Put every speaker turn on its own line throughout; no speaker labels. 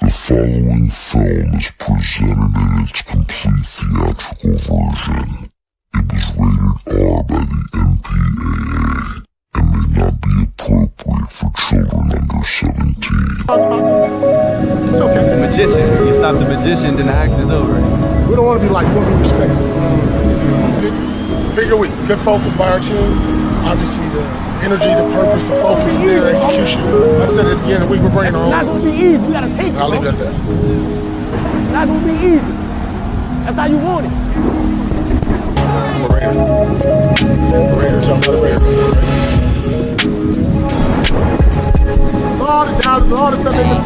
The following film is presented in its complete theatrical version. It was rated R by the MPAA and may not be appropriate for children under 17.
It's okay.
The magician. You stop the magician, then the act is over.
We don't want to be like what we respect. Bigger week. Good focus by our team. Obviously, the energy, the purpose, the focus is there, execution. I said at the end of the week, we're bringing our own.
It's not going to be easy. We got to take it.
I'll leave it at that.
It's not going to be easy. That's how you want it.
I'm a Raider. Raider, tell me about a Raider. All the down, all the stuff they do.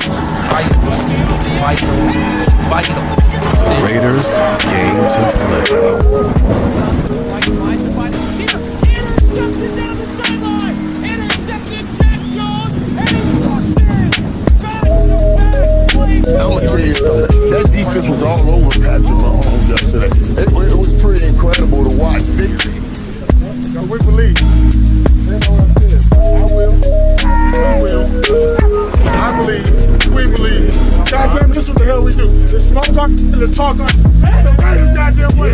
Vital.
Raiders game to play.
I'm gonna tell you something. That defense was all over Patrick Mahomes yesterday. It was pretty incredible to watch. Victory.
We believe. They know what I said. I will. We will. I believe. We believe. God damn it, this is what the hell we do. Let's smoke on, let's talk on. That's the Raiders goddamn way.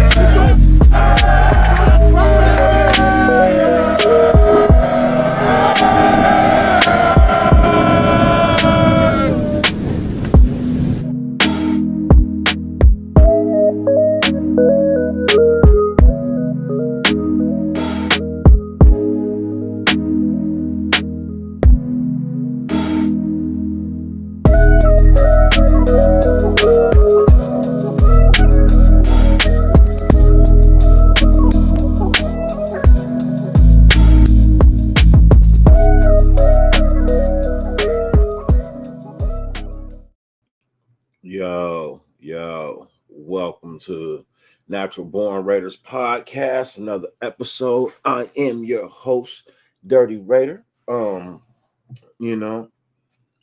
Yo, welcome to Natural Born Raiders podcast, another episode. I am your host, Dirty Raider.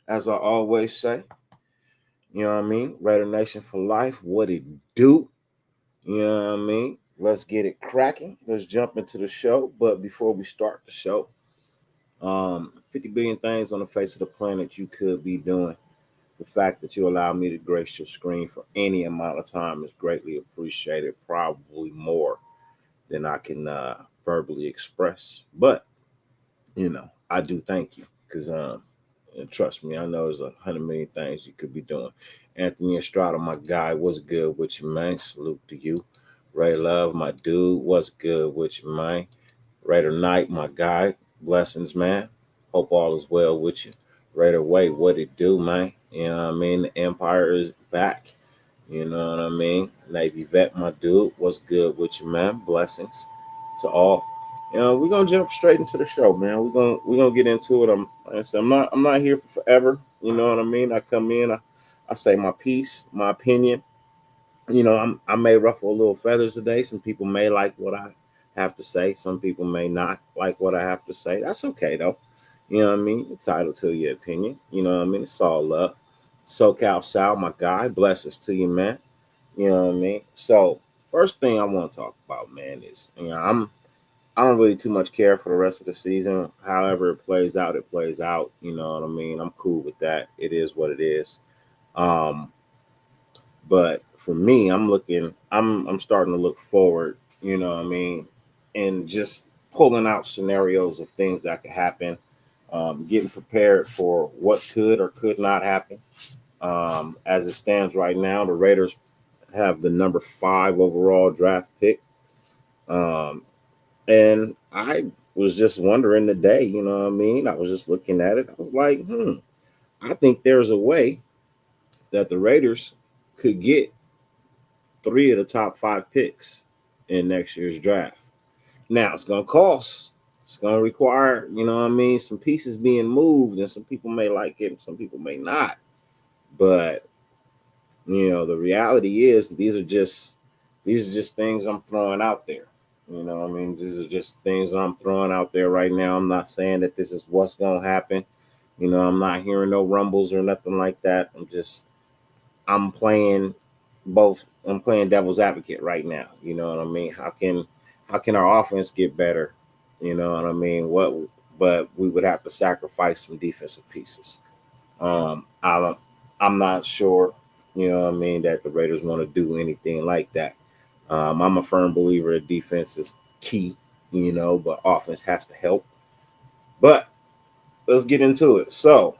As I always say, you know what I mean? Raider Nation for life, what it do? You know what I mean? Let's get it cracking. Let's jump into the show. But before we start the show, 50 billion things on the face of the planet you could be doing. The fact that you allow me to grace your screen for any amount of time is greatly appreciated, probably more than I can verbally express. But, I do thank you because, trust me, I know there's 100 million things you could be doing. Anthony Estrada, my guy, what's good with you, man? Salute to you. Ray Love, my dude, what's good with you, man? Raider Knight, my guy, blessings, man. Hope all is well with you. Raider Way, what it do, man? You know what I mean? The Empire is back. You know what I mean? Navy Vet, my dude. What's good with you, man? Blessings to all. We're gonna jump straight into the show, man. We're gonna get into it. I'm not here for forever. You know what I mean? I come in, I say my piece, my opinion. I may ruffle a little feathers today. Some people may like what I have to say. Some people may not like what I have to say. That's okay though. You know what I mean? You're entitled to your opinion. You know what I mean? It's all love. SoCal Sal, my guy. Blessings to you, man. You know what I mean? So, first thing I want to talk about, man, is, I don't really too much care for the rest of the season. However it plays out, it plays out. You know what I mean? I'm cool with that. It is what it is. But for me, I'm starting to look forward, you know what I mean? And just pulling out scenarios of things that could happen. Getting prepared for what could or could not happen. As it stands right now, the Raiders have the number 5 overall draft pick. And I was just wondering today, you know what I mean? I was just looking at it. I was like, I think there's a way that the Raiders could get 3 of the top 5 picks in next year's draft. Now, it's going to cost. It's going to require, you know what I mean, some pieces being moved, and some people may like it and some people may not. But, the reality is these are just things I'm throwing out there. You know what I mean? These are just things I'm throwing out there right now. I'm not saying that this is what's going to happen. I'm not hearing no rumbles or nothing like that. I'm playing both. I'm playing devil's advocate right now. You know what I mean? How can our offense get better? You know what I mean? But we would have to sacrifice some defensive pieces. I'm not sure, you know what I mean, that the Raiders want to do anything like that. I'm a firm believer that defense is key, you know, but offense has to help. But let's get into it. So,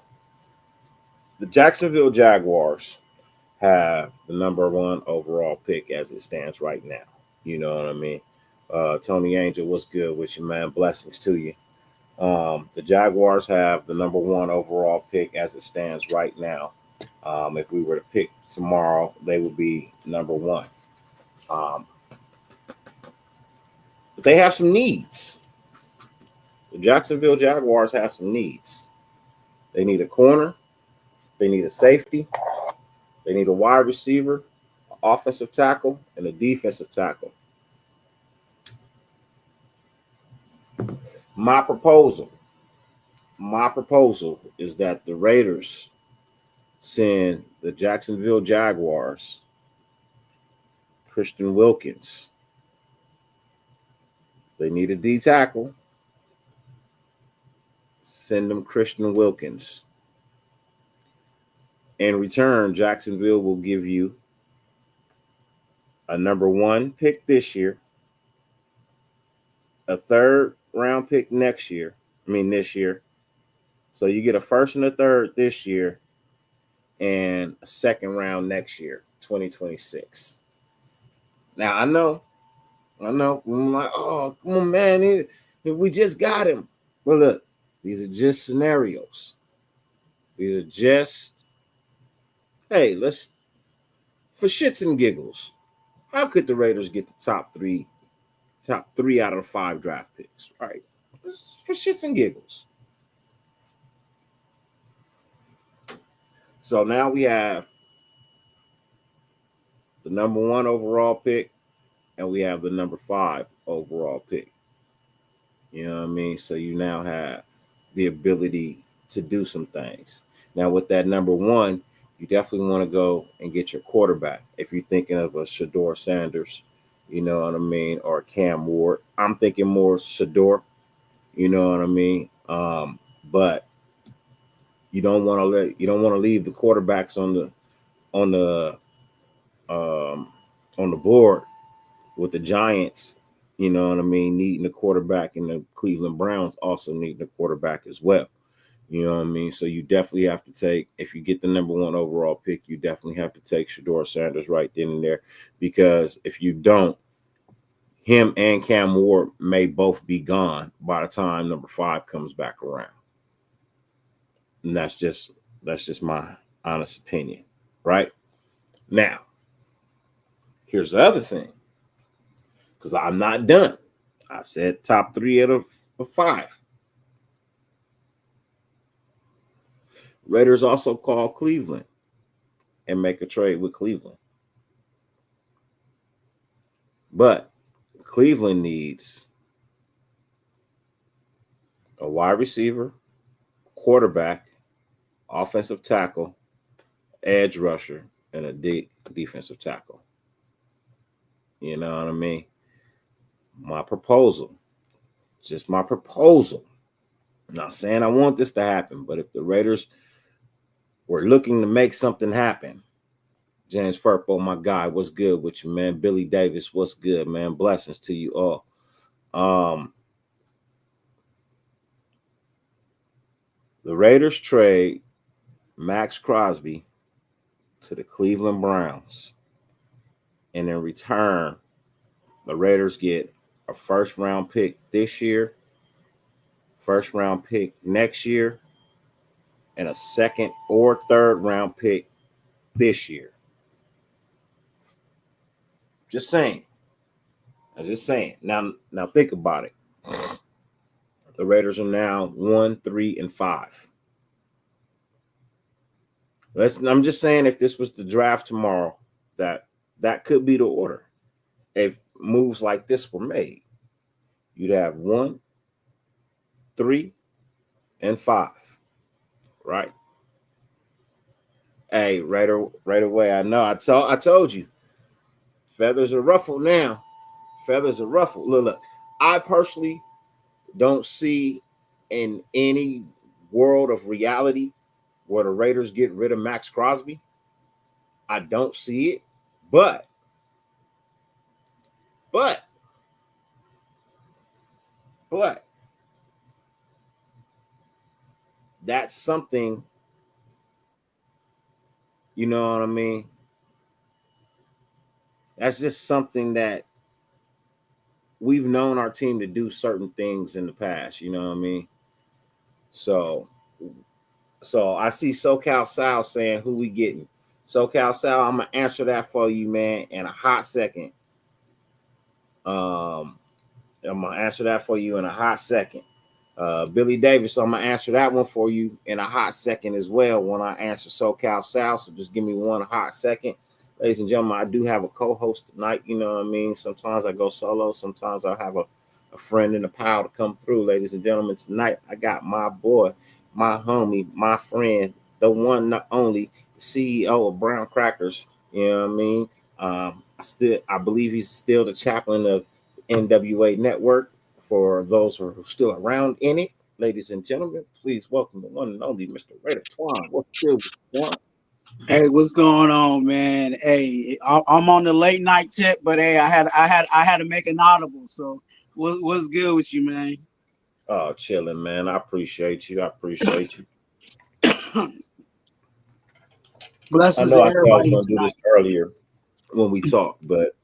the Jacksonville Jaguars have the number 1 overall pick as it stands right now. You know what I mean? Tony Angel, what's good with you, man? Blessings to you. The Jaguars have the number 1 overall pick as it stands right now. If we were to pick tomorrow, they would be number 1. But they have some needs. The Jacksonville Jaguars have some needs. They need a corner. They need a safety. They need a wide receiver, an offensive tackle, and a defensive tackle. My proposal is that the Raiders send the Jacksonville Jaguars Christian Wilkins. They need a D tackle. Send them Christian Wilkins. In return, Jacksonville will give you a number 1 pick this year, a 3rd round pick this year. So you get a 1st and a 3rd this year and a 2nd round next year, 2026. Now, I know. I'm like, oh, come on, man. We just got him. Well, look, these are just scenarios. These are just, hey, let's, for shits and giggles, how could the Raiders get the top three out of the 5 draft picks, right? For shits and giggles. So now we have the number 1 overall pick, and we have the number 5 overall pick. You know what I mean? So you now have the ability to do some things. Now, with that number 1, you definitely want to go and get your quarterback. If you're thinking of a Shedeur Sanders, you know what I mean, or Cam Ward, I'm thinking more Shedeur. You know what I mean? But you don't want to leave the quarterbacks on the board with the Giants. You know what I mean? Needing a quarterback, and the Cleveland Browns also needing a quarterback as well. You know what I mean? So you definitely have to take, if you get the number 1 overall pick, you definitely have to take Shedeur Sanders right then and there, because if you don't, him and Cam Ward may both be gone by the time number 5 comes back around. And that's just my honest opinion, right? Now, here's the other thing, because I'm not done. I said top 3 out of 5. Raiders also call Cleveland and make a trade with Cleveland. But Cleveland needs a wide receiver, quarterback, offensive tackle, edge rusher, and a defensive tackle. You know what I mean? My proposal, just my proposal. I'm not saying I want this to happen, but if the Raiders were looking to make something happen, James Furpo, my guy, what's good with you, man? Billy Davis, what's good, man? Blessings to you all. The Raiders trade Max Crosby to the Cleveland Browns, and in return, the Raiders get a 1st round pick this year, 1st round pick next year, and a 2nd or 3rd round pick this year. Just saying. I'm just saying. Now think about it. The Raiders are now 1, 3, and 5. I'm just saying, if this was the draft tomorrow, that could be the order. If moves like this were made, you'd have 1, 3, and 5. Right? Hey, right away. I know. I told you. Feathers are ruffled now. Feathers are ruffled. Look. I personally don't see in any world of reality where the Raiders get rid of Max Crosby. I don't see it, but that's something, you know what I mean? That's just something that we've known our team to do certain things in the past, you know what I mean? So I see SoCal Sal saying who we getting. SoCal Sal, I'm gonna answer that for you, man, in a hot second. I'm gonna answer that for you in a hot second. Billy Davis, I'm gonna answer that one for you in a hot second as well when I answer SoCal Sal. So just give me one hot second. Ladies and gentlemen, I do have a co-host tonight, you know what I mean? Sometimes I go solo, sometimes I have a friend in the pile to come through. Ladies and gentlemen, tonight I got my boy, my homie, my friend, the one, the only, the CEO of Brown Crackers, you know what I mean? I believe he's still the chaplain of NWA Network. For those who are still around in it, ladies and gentlemen, please welcome the one and only Mr. Raider Twuan. What's good, Twuan?
Hey, what's going on, man? Hey, I'm on the late night tip, but hey, I had to make an audible. So, what's good with you, man?
Oh, chilling, man. I appreciate you.
Blessings
I know
to
I said I was
everybody
going to do
tonight.
this earlier when we talked, but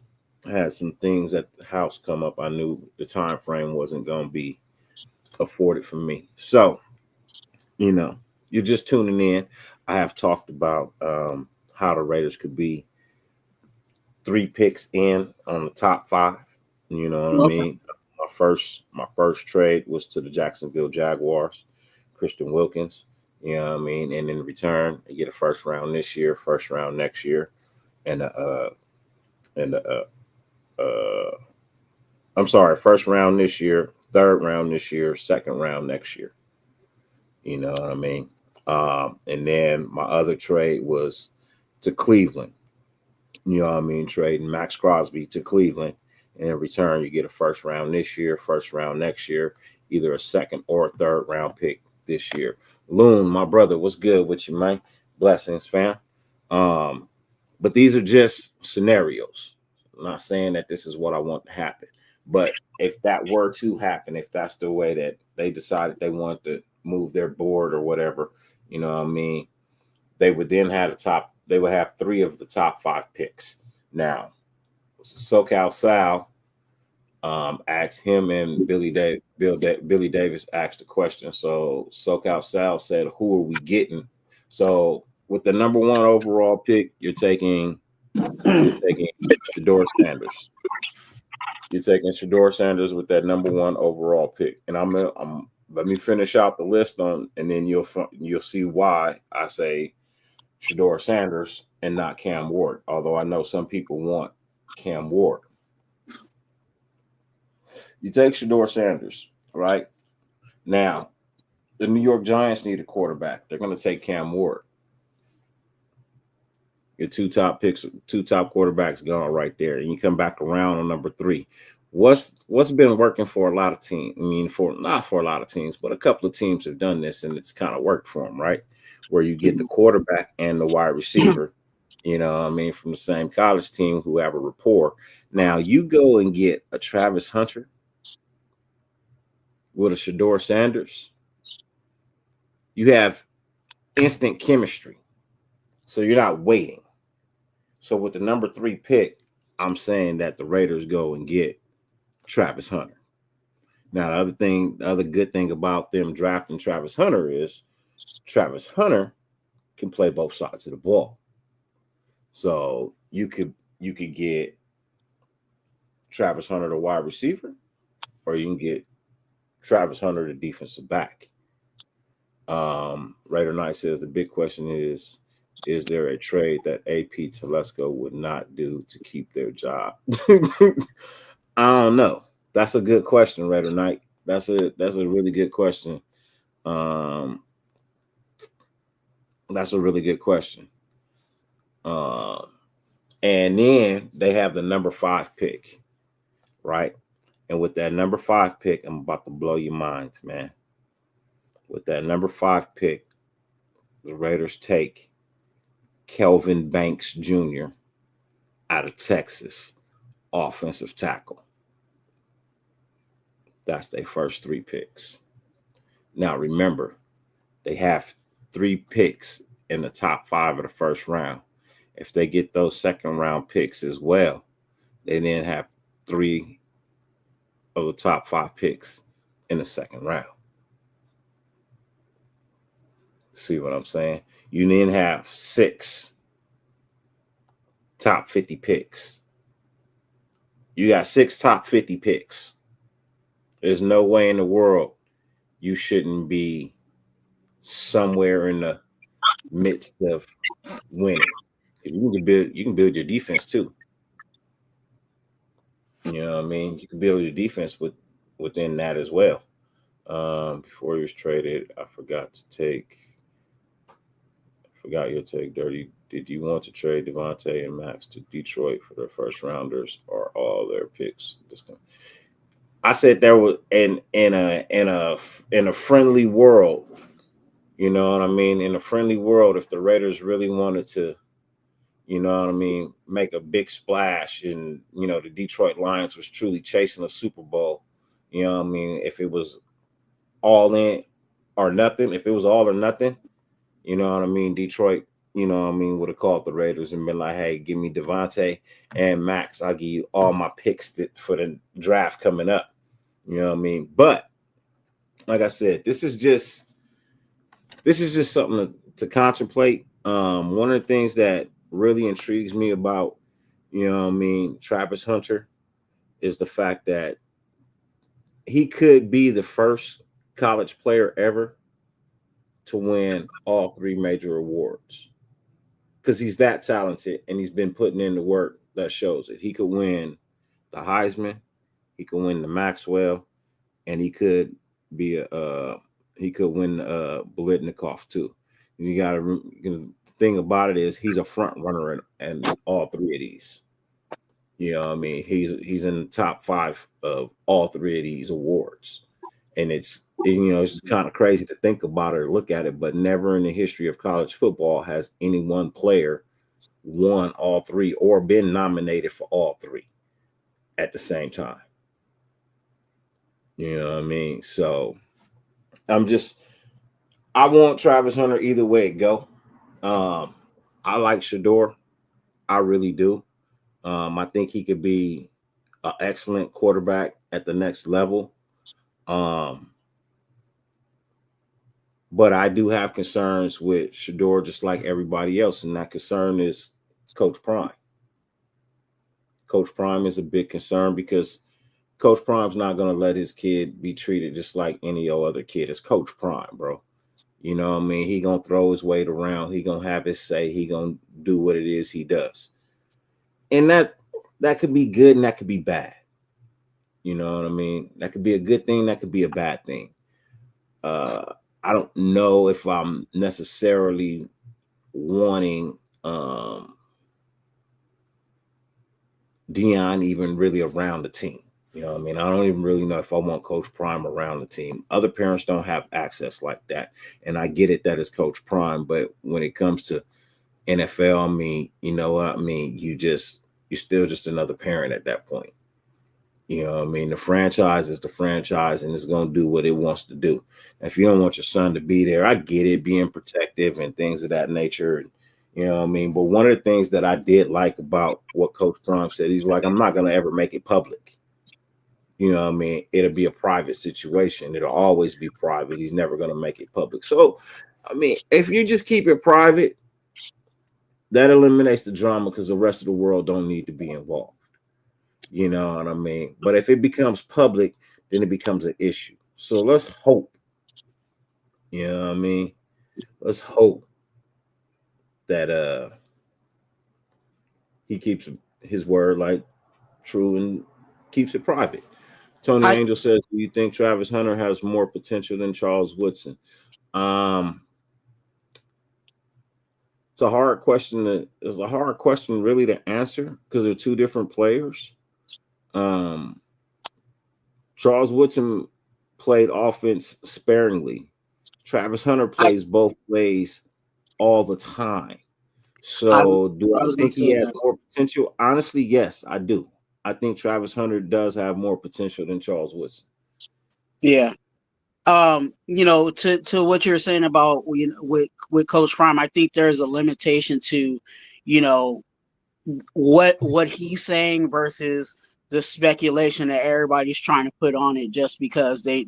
I had some things at the house come up. I knew the time frame wasn't going to be afforded for me. So, you know, you're just tuning in. I have talked about how the Raiders could be 3 picks in on the top 5. You know what I mean? My first trade was to the Jacksonville Jaguars, Christian Wilkins. You know what I mean? And in return, you get a first round this year, first round next year, and I'm sorry, first round this year, third round this year, second round next year. You know what I mean? And then my other trade was to Cleveland. You know what I mean? Trading Max Crosby to Cleveland. And in return, you get a first round this year, first round next year, either a second or a third round pick this year. Loon, my brother, what's good with you, man? Blessings, fam. But these are just scenarios. I'm not saying that this is what I want to happen. But if that were to happen, if that's the way that they decided they want to move their board or whatever, you know what I mean, they would then have they would have 3 of the top 5 picks. Now, SoCal Sal asked him, and Billy Davis asked the question. So SoCal Sal said, who are we getting? So with the number 1 overall pick, you're taking Shedeur Sanders. You're taking Shedeur Sanders with that number 1 overall pick. And I'm let me finish out the list and then you'll see why I say Shedeur Sanders and not Cam Ward. Although I know some people want Cam Ward. You take Shedeur Sanders, right? Now, the New York Giants need a quarterback. They're going to take Cam Ward. Your 2 top picks, 2 top quarterbacks gone right there. And you come back around on number 3. What's been working for a lot of teams? I mean, not for a lot of teams, but a couple of teams have done this, and it's kind of worked for them, right? Where you get the quarterback and the wide receiver, you know what I mean, from the same college team who have a rapport. Now, you go and get a Travis Hunter with a Shedeur Sanders. You have instant chemistry. So you're not waiting. So with the number 3 pick, I'm saying that the Raiders go and get Travis Hunter. Now, the other good thing about them drafting Travis Hunter is Travis Hunter can play both sides of the ball. So you could get Travis Hunter, the wide receiver, or you can get Travis Hunter, the defensive back. Raider Knight says the big question is there a trade that AP Telesco would not do to keep their job? I don't know. That's a good question, Raider Knight. That's a really good question. That's a really good question. And then they have the number 5 pick, right? And with that number 5 pick, I'm about to blow your minds, man. With that number 5 pick, the Raiders take Kelvin Banks Jr. out of Texas, offensive tackle. That's their first 3 picks. Now, remember, they have 3 picks in the top 5 of the first round. If they get those second round picks as well, they then have 3 of the top 5 picks in the second round. See what I'm saying? You then have 6 top 50 picks. You got 6 top 50 picks. There's no way in the world you shouldn't be somewhere in the midst of winning. You can build your defense too. You know what I mean? You can build your defense within that as well. Before he was traded, I forgot your take, Dirty. Did you want to trade Devontae and Max to Detroit for their first rounders or all their picks? I said there was in a friendly world, you know what I mean? In a friendly world, if the Raiders really wanted to, you know what I mean, make a big splash and, you know, the Detroit Lions was truly chasing a Super Bowl, you know what I mean? If it was all in or nothing, if it was all or nothing, you know what I mean? Detroit, you know what I mean, would have called the Raiders and been like, hey, give me Devontae and Max. I'll give you all my picks for the draft coming up. You know what I mean? But like I said, this is just something to contemplate. One of the things that really intrigues me about, you know what I mean, Travis Hunter is the fact that he could be the first college player ever to win all 3 major awards because he's that talented and he's been putting in the work that shows it. He could win the Heisman, he could win the Maxwell, and he could be he could win Biletnikoff too. You got to the thing about it is he's a front runner in all 3 of these. You know what I mean? He's in the top 5 of all 3 of these awards. And it's kind of crazy to think about it or look at it, but never in the history of college football has any one player won all 3 or been nominated for all 3 at the same time. You know what I mean? So I want Travis Hunter either way it go. I like Shedeur. I really do. I think he could be an excellent quarterback at the next level. But I do have concerns with Shedeur just like everybody else, and that concern is Coach Prime. Coach Prime is a big concern because Coach Prime's not going to let his kid be treated just like any other kid. It's Coach Prime, bro. You know what I mean? He going to throw his weight around. He going to have his say. He going to do what it is he does. And that could be good and that could be bad. You know what I mean? That could be a good thing. That could be a bad thing. I don't know if I'm necessarily wanting Dion even really around the team. You know what I mean? I don't even really know if I want Coach Prime around the team. Other parents don't have access like that. And I get it that it's Coach Prime, but when it comes to NFL, I mean, you know what I mean? You're still just another parent at that point. You know what I mean? The franchise is the franchise and it's going to do what it wants to do. If you don't want your son to be there, I get it, being protective and things of that nature. You know what I mean? But one of the things that I did like about what Coach Prime said, he's like, I'm not going to ever make it public. You know what I mean? It'll be a private situation. It'll always be private. He's never going to make it public. So, I mean, if you just keep it private, that eliminates the drama because the rest of the world don't need to be involved. You know what I mean? But if it becomes public, then it becomes an issue. So let's hope. You know what I mean? Let's hope that he keeps his word like true and keeps it private. Tony Angel says, do you think Travis Hunter has more potential than Charles Woodson? It's a hard question. It's a hard question really to answer because they're 2 different players. Charles Woodson played offense sparingly. Travis Hunter plays both ways all the time. So do I
was gonna
think he
say
has
that.
more potential? Honestly, yes, I do. I think Travis Hunter does have more potential than Charles Woodson.
Yeah. To what you're saying about with Coach Prime, I think there's a limitation to, you know, what he's saying versus the speculation that everybody's trying to put on it just because they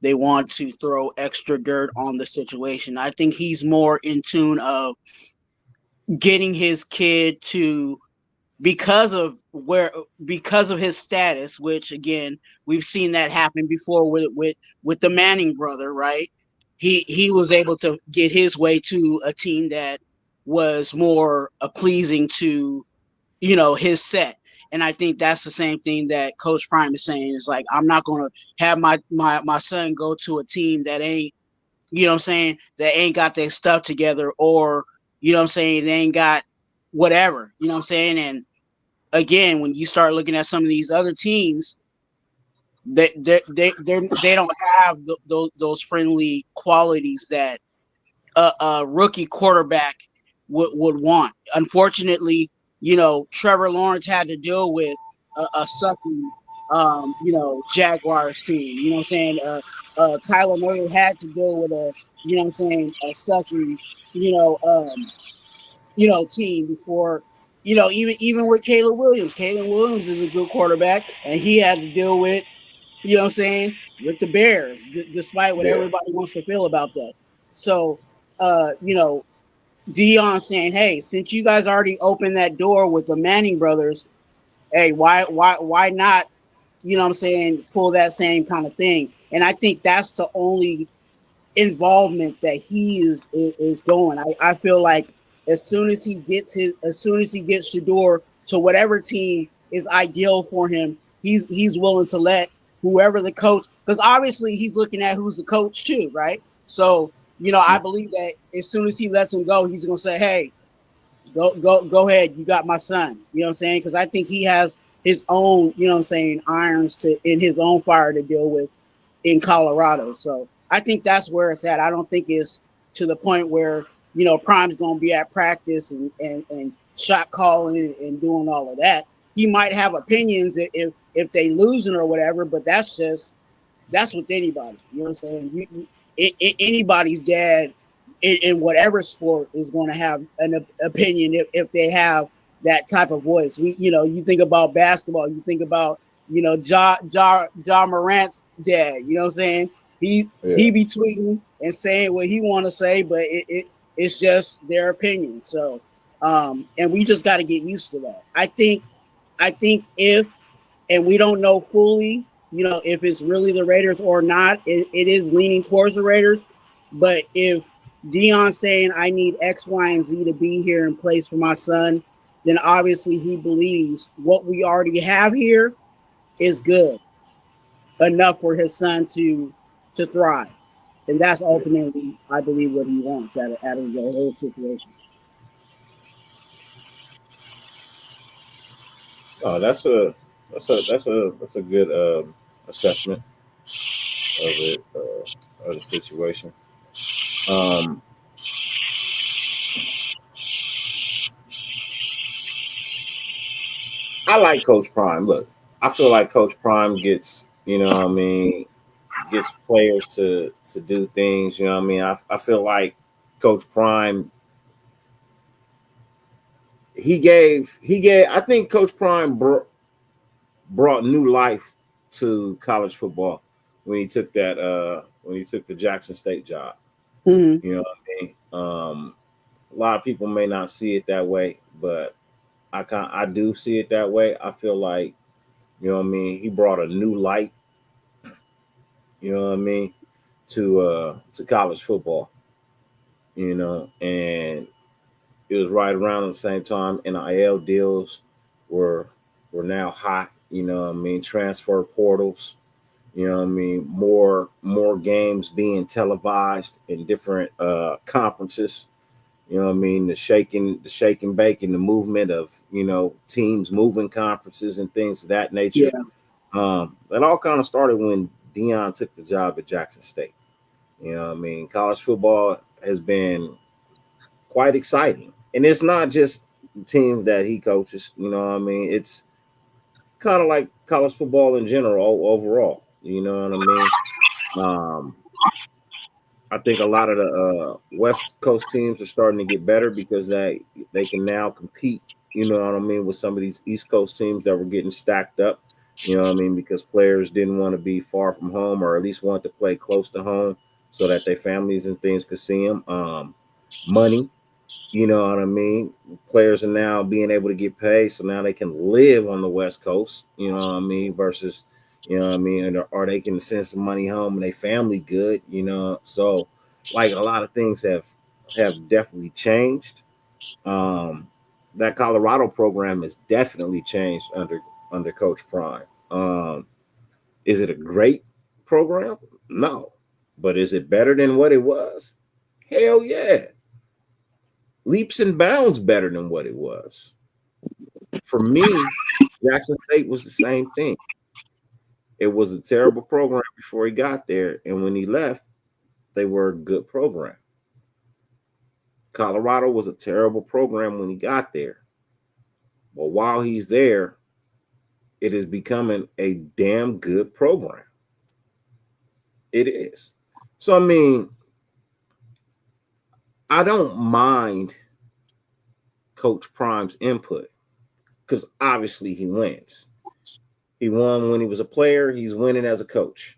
want to throw extra dirt on the situation. I think he's more in tune of getting his kid to because of his status, which again we've seen that happen before with the Manning brother, right? He was able to get his way to a team that was more pleasing to his set. And I think that's the same thing that Coach Prime is saying is like, I'm not going to have my son go to a team that ain't, what I'm saying, that ain't got their stuff together, or, what I'm saying, they ain't got whatever, what I'm saying. And again, when you start looking at some of these other teams, they don't have those friendly qualities that a rookie quarterback would want. Unfortunately, Trevor Lawrence had to deal with a sucky, Jaguars team. You know what I'm saying? Kyler Murray had to deal with a, a sucky, you know, um, team before. Even with Caleb Williams. Caleb Williams is a good quarterback, and he had to deal with, with the Bears, despite what
Yeah.
everybody wants to feel about that. So, Dion saying, "Hey, since you guys already opened that door with the Manning brothers, hey, why not? Pull that same kind of thing." And I think that's the only involvement that he is going. I feel like as soon as he gets the door to whatever team is ideal for him, he's willing to let whoever the coach, because obviously he's looking at who's the coach too, right? So, I believe that as soon as he lets him go, he's gonna say, "Hey, go ahead, you got my son." You know what I'm saying? Because I think he has his own, irons to in his own fire to deal with in Colorado. So I think that's where it's at. I don't think it's to the point where, Prime's going to be at practice and shot calling and doing all of that. He might have opinions if they losing or whatever, but that's with anybody. You know what I'm saying? Anybody's dad in whatever sport is going to have an opinion if they have that type of voice. You think about basketball, you think about, Ja Morant's dad. You know what I'm saying? He be tweeting and saying what he want to say, but it's just their opinion. So, and we just got to get used to that. I think if, and we don't know fully, if it's really the Raiders or not, it is leaning towards the Raiders. But if Dion's saying I need X, Y, and Z to be here in place for my son, then obviously he believes what we already have here is good enough for his son to thrive. And that's ultimately, I believe, what he wants out of the whole situation.
Oh, that's a good assessment of it, of the situation. Um, I like Coach Prime. Look, I feel like Coach Prime gets, what I mean, gets players to do things. You know what I mean? I feel like Coach Prime, he gave. I think Coach Prime brought new life to college football when he took the Jackson State job.
Mm-hmm.
You know what I mean? A lot of people may not see it that way, but I do see it that way. I feel like, what I mean, he brought a new light, what I mean, to college football. And it was right around the same time NIL deals were now hot, what I mean, transfer portals, what I mean, more games being televised in different conferences. You know what I mean? The shaking, baking, the movement of, teams moving conferences and things of that nature.
Yeah.
That all kind of started when Dion took the job at Jackson State. You know what I mean? College football has been quite exciting. And it's not just the team that he coaches, you know what I mean? It's kind of like college football in general overall, you know what I mean? I think a lot of the West Coast teams are starting to get better because they can now compete, you know what I mean, with some of these East Coast teams that were getting stacked up, you know what I mean, because players didn't want to be far from home or at least want to play close to home so that their families and things could see them. Money, you know what I mean? Players are now being able to get paid, so now they can live on the West Coast, you know what I mean, versus, you know what I mean, or they can send some money home and they family good, you know. So like a lot of things have definitely changed. That Colorado program has definitely changed under Coach Prime. Is it a great program? No. But is it better than what it was? Hell yeah. Leaps and bounds better than what it was. For me, Jackson State was the same thing. It was a terrible program before he got there, and when he left, they were a good program. Colorado was a terrible program when he got there, but while he's there, it is becoming a damn good program. It is. So, I mean, I don't mind Coach Prime's input because obviously he wins. He won when he was a player. He's winning as a coach.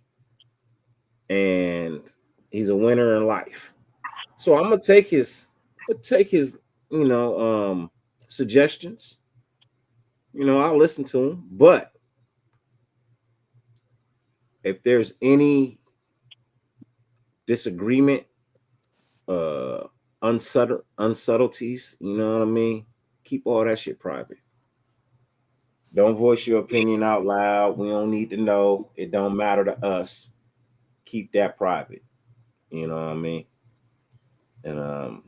And he's a winner in life. So I'm gonna take his suggestions. You know, I'll listen to him. But if there's any disagreement, unsubtleties, you know what I mean? Keep all that shit private. Don't voice your opinion out loud. We don't need to know. It don't matter to us. Keep that private. You know what I mean? And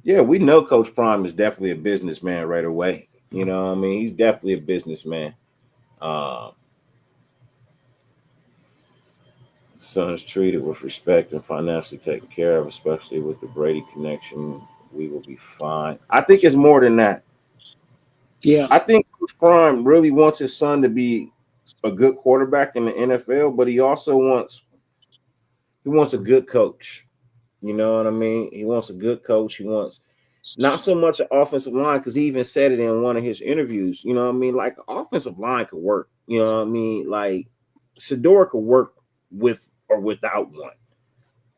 yeah, we know Coach Prime is definitely a businessman right away. You know what I mean? He's definitely a businessman. Son is treated with respect and financially taken care of, especially with the Brady connection. We will be fine. I think it's more than that.
Yeah.
I think Coach Prime really wants his son to be a good quarterback in the NFL, but he also wants a good coach. You know what I mean? He wants a good coach. He wants not so much an offensive line, because he even said it in one of his interviews. You know what I mean? Like, offensive line could work. You know what I mean? Like, Shedeur could work with or without one.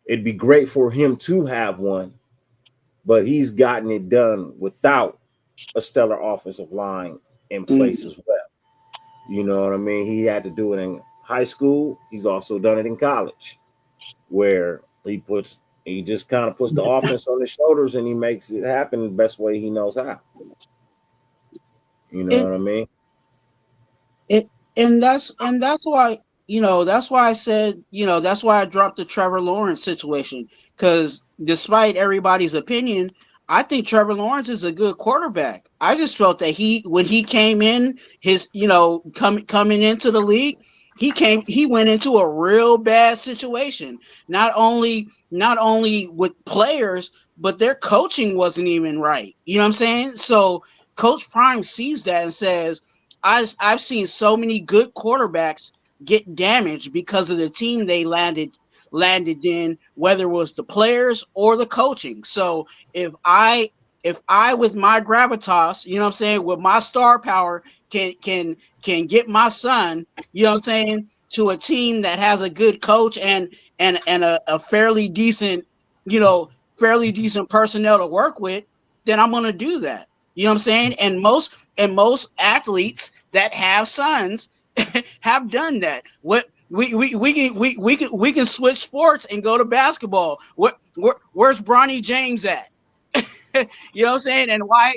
It'd be great for him to have one, but he's gotten it done without a stellar offensive line in place as well. You know what I mean? He had to do it in high school. He's also done it in college, where he just kind of puts the offense on his shoulders and he makes it happen the best way he knows how. You know what I mean?
And that's why, that's why I said, that's why I dropped the Trevor Lawrence situation, because despite everybody's opinion, I think Trevor Lawrence is a good quarterback. I just felt that when he came in, coming into the league, he went into a real bad situation. Not only with players, but their coaching wasn't even right. You know what I'm saying? So Coach Prime sees that and says, I've seen so many good quarterbacks get damaged because of the team they landed in, whether it was the players or the coaching. So if I with my gravitas, you know what I'm saying, with my star power can get my son, you know what I'm saying, to a team that has a good coach and a fairly decent, fairly decent personnel to work with, then I'm going to do that. You know what I'm saying? And most athletes that have sons have done that. What we can switch sports and go to basketball. Where's Bronny James at? You know what I'm saying? And why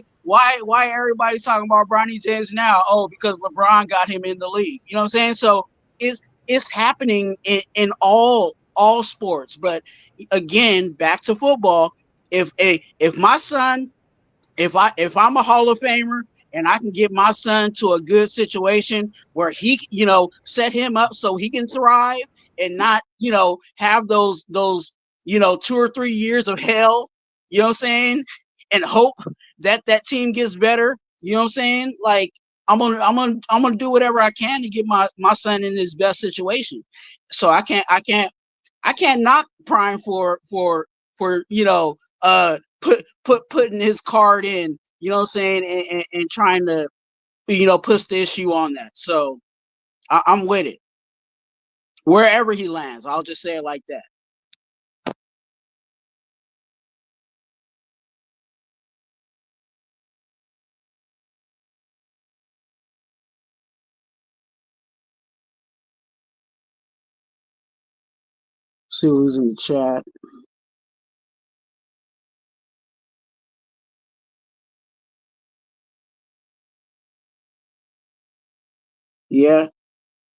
everybody's talking about Bronny James now? Oh, because LeBron got him in the league. You know what I'm saying? So it's happening in all sports. But again, back to football. If my son, if I'm a Hall of Famer and I can get my son to a good situation where he, set him up so he can thrive and not, have those 2 or 3 years of hell, you know what I'm saying, and hope that that team gets better. You know what I'm saying? Like I'm gonna do whatever I can to get my son in his best situation. So I can't knock Prime for putting his card in. You know what I'm saying, and trying to push the issue on that. So I'm with it wherever he lands. I'll just say it like that. See who's in the chat. Yeah,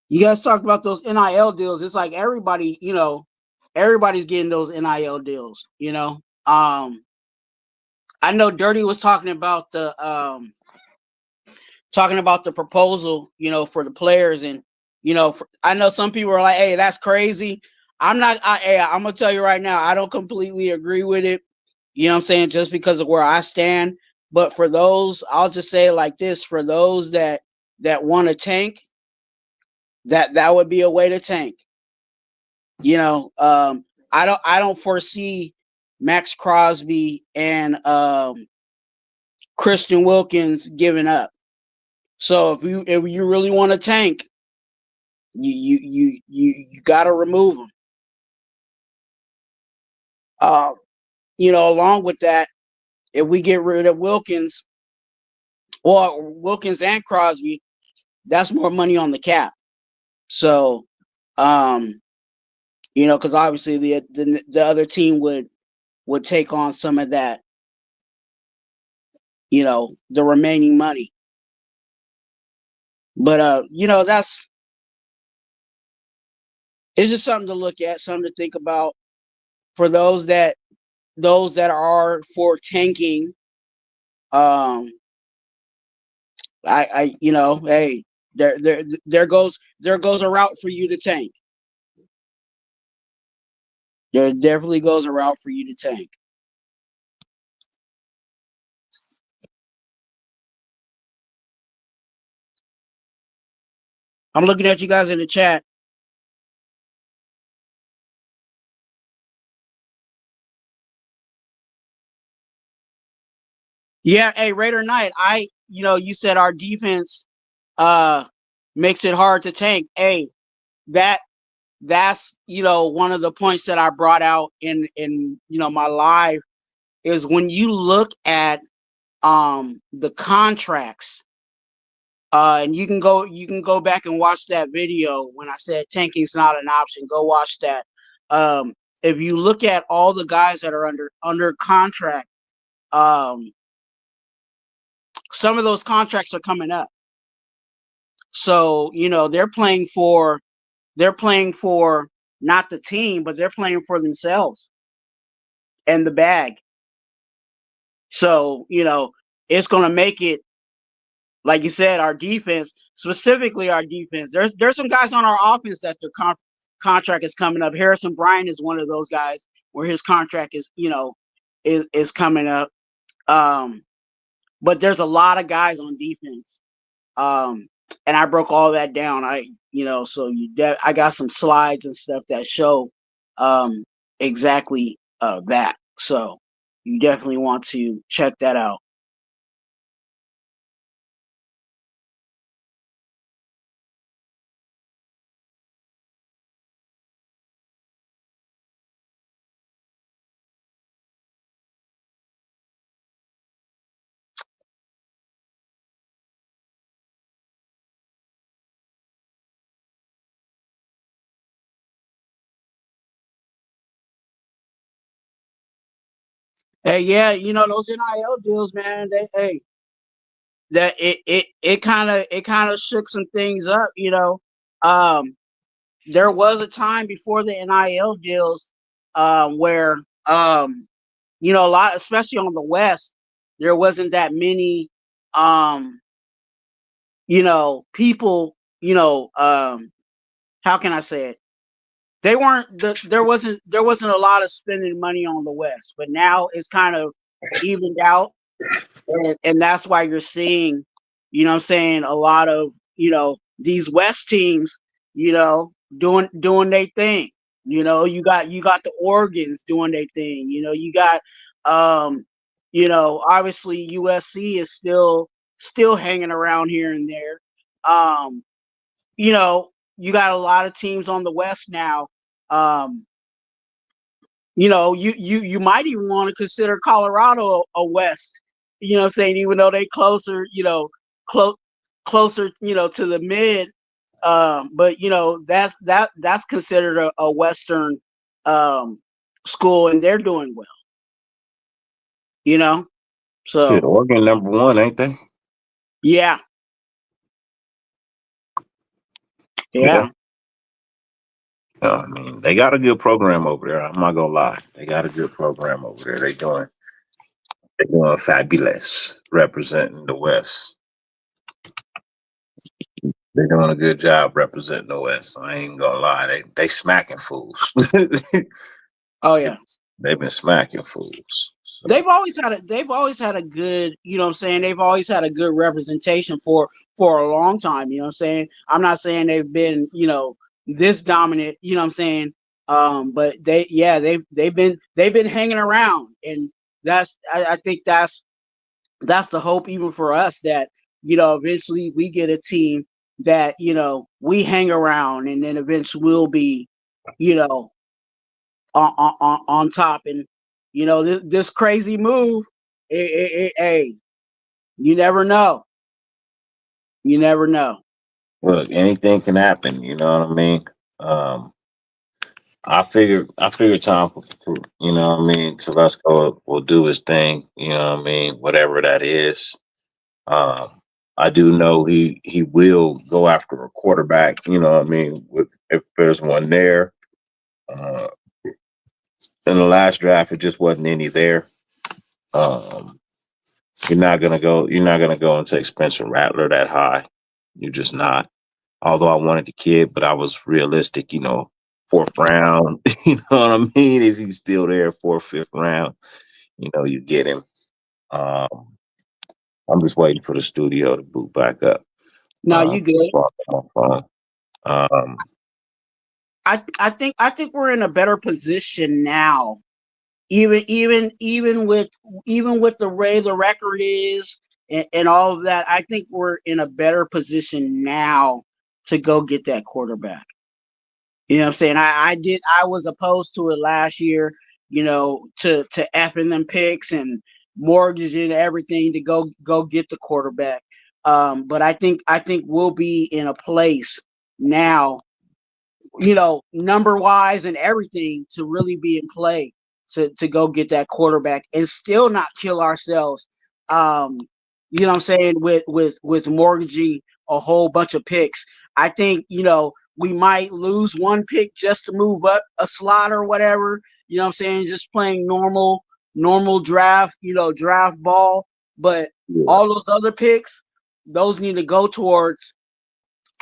you guys talked about those NIL deals. It's like everybody, everybody's getting those NIL deals. I know Dirty was talking about the proposal, for the players, and I know some people are like, "Hey, that's crazy." I'm not. I'm gonna tell you right now, I don't completely agree with it. You know what I'm saying? Just because of where I stand. But for those, I'll just say it like this: for those that want to tank, that would be a way to tank. I don't foresee Max Crosby and Christian Wilkins giving up. So if you really want to tank, you got to remove them. Along with that, if we get rid of Wilkins, or Wilkins and Crosby, that's more money on the cap. So, because obviously the other team would take on some of that, the remaining money. But it's just something to look at, something to think about for those that are for tanking. Hey, there goes a route for you to tank. There definitely goes a route for you to tank. I'm looking at you guys in the chat. Yeah, hey, Raider Knight, you said our defense uh makes it hard to tank. Hey, that's one of the points that I brought out in my live, is when you look at the contracts, and you can go back and watch that video when I said tanking's not an option. Go watch that. If you look at all the guys that are under contract, um some of those contracts are coming up. So, they're playing for not the team, but they're playing for themselves and the bag. So, it's going to make it, like you said, our defense, specifically our defense. There's some guys on our offense that their contract is coming up. Harrison Bryant is one of those guys where his contract is coming up. Um, but there's a lot of guys on defense. And I broke all that down. I got some slides and stuff that show exactly that. So you definitely want to check that out. Hey, yeah, those NIL deals, man. That it kind of shook some things up. Um, there was a time before the NIL deals, where a lot, especially on the West, there wasn't that many people. How can I say it? They weren't there wasn't a lot of spending money on the West, but now it's kind of evened out, and that's why you're seeing, what I'm saying, a lot of, these West teams, doing their thing. You got the Oregons doing their thing. You got obviously USC is still hanging around here and there. Um, you got a lot of teams on the West now. Um, you might even want to consider Colorado a West. What I'm saying, even though they closer, close closer, to the mid. But that's considered a Western um, school, and they're doing well.
Shit,
So
Oregon #1, ain't they?
yeah,
Yeah.
yeah.
I mean, they got a good program over there. I'm not gonna lie, they got a good program over there. They're doing fabulous representing the West. They're doing a good job representing the West. I ain't gonna lie, they smacking fools.
Oh yeah.
They've been smacking fools. So,
They've always had a good, what I'm saying, they've always had a good representation for a long time. What I'm saying, I'm not saying they've been, this dominant. What I'm saying, but they've been hanging around, and I think that's the hope even for us, that eventually we get a team that we hang around, and then eventually we'll be you know on top. And this crazy move, hey, you never know. You never know.
look, anything can happen. You know what I mean? Um, I figured Tom, you know what I mean, Telesco will do his thing. You know what I mean? Whatever that is. Um, I do know he will go after a quarterback. You know what I mean? If there's one there. Uh, in the last draft, it just wasn't any there. Um, You're not gonna go and take Spencer Rattler that high. You're just not. Although I wanted the kid, but I was realistic. Fourth round. You know what I mean? If he's still there, fourth, fifth round, you get him. Um, I'm just waiting for the studio to boot back up.
No, you good.
Before I put my phone.
I think we're in a better position now, even with the way the record is, and all of that. I think we're in a better position now to go get that quarterback. You know what I'm saying? I was opposed to it last year, to effing them picks and mortgaging everything to go get the quarterback. But I think we'll be in a place now, number wise and everything, to really be in play to go get that quarterback and still not kill ourselves. What I'm saying, with mortgaging a whole bunch of picks. I think, we might lose one pick just to move up a slot or whatever. What I'm saying, just playing normal draft, draft ball. But
Yeah,
all those other picks, those need to go towards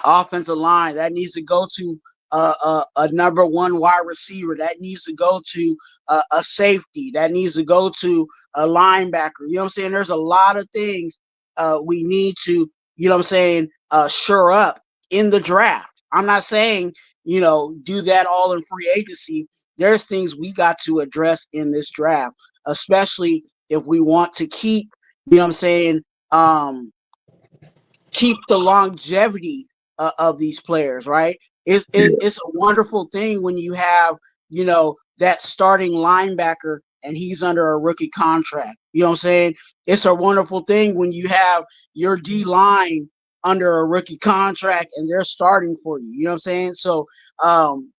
offensive line. That needs to go to a number one wide receiver. That needs to go to a safety. That needs to go to a linebacker. You know what I'm saying? There's a lot of things we need to, shore up in the draft. I'm not saying, do that all in free agency. There's things we got to address in this draft, especially if we want to keep, um, keep the longevity of these players, right? It's a wonderful thing when you have, that starting linebacker and he's under a rookie contract. You know what I'm saying? It's a wonderful thing when you have your D line under a rookie contract and they're starting for you. You know what I'm saying? So um,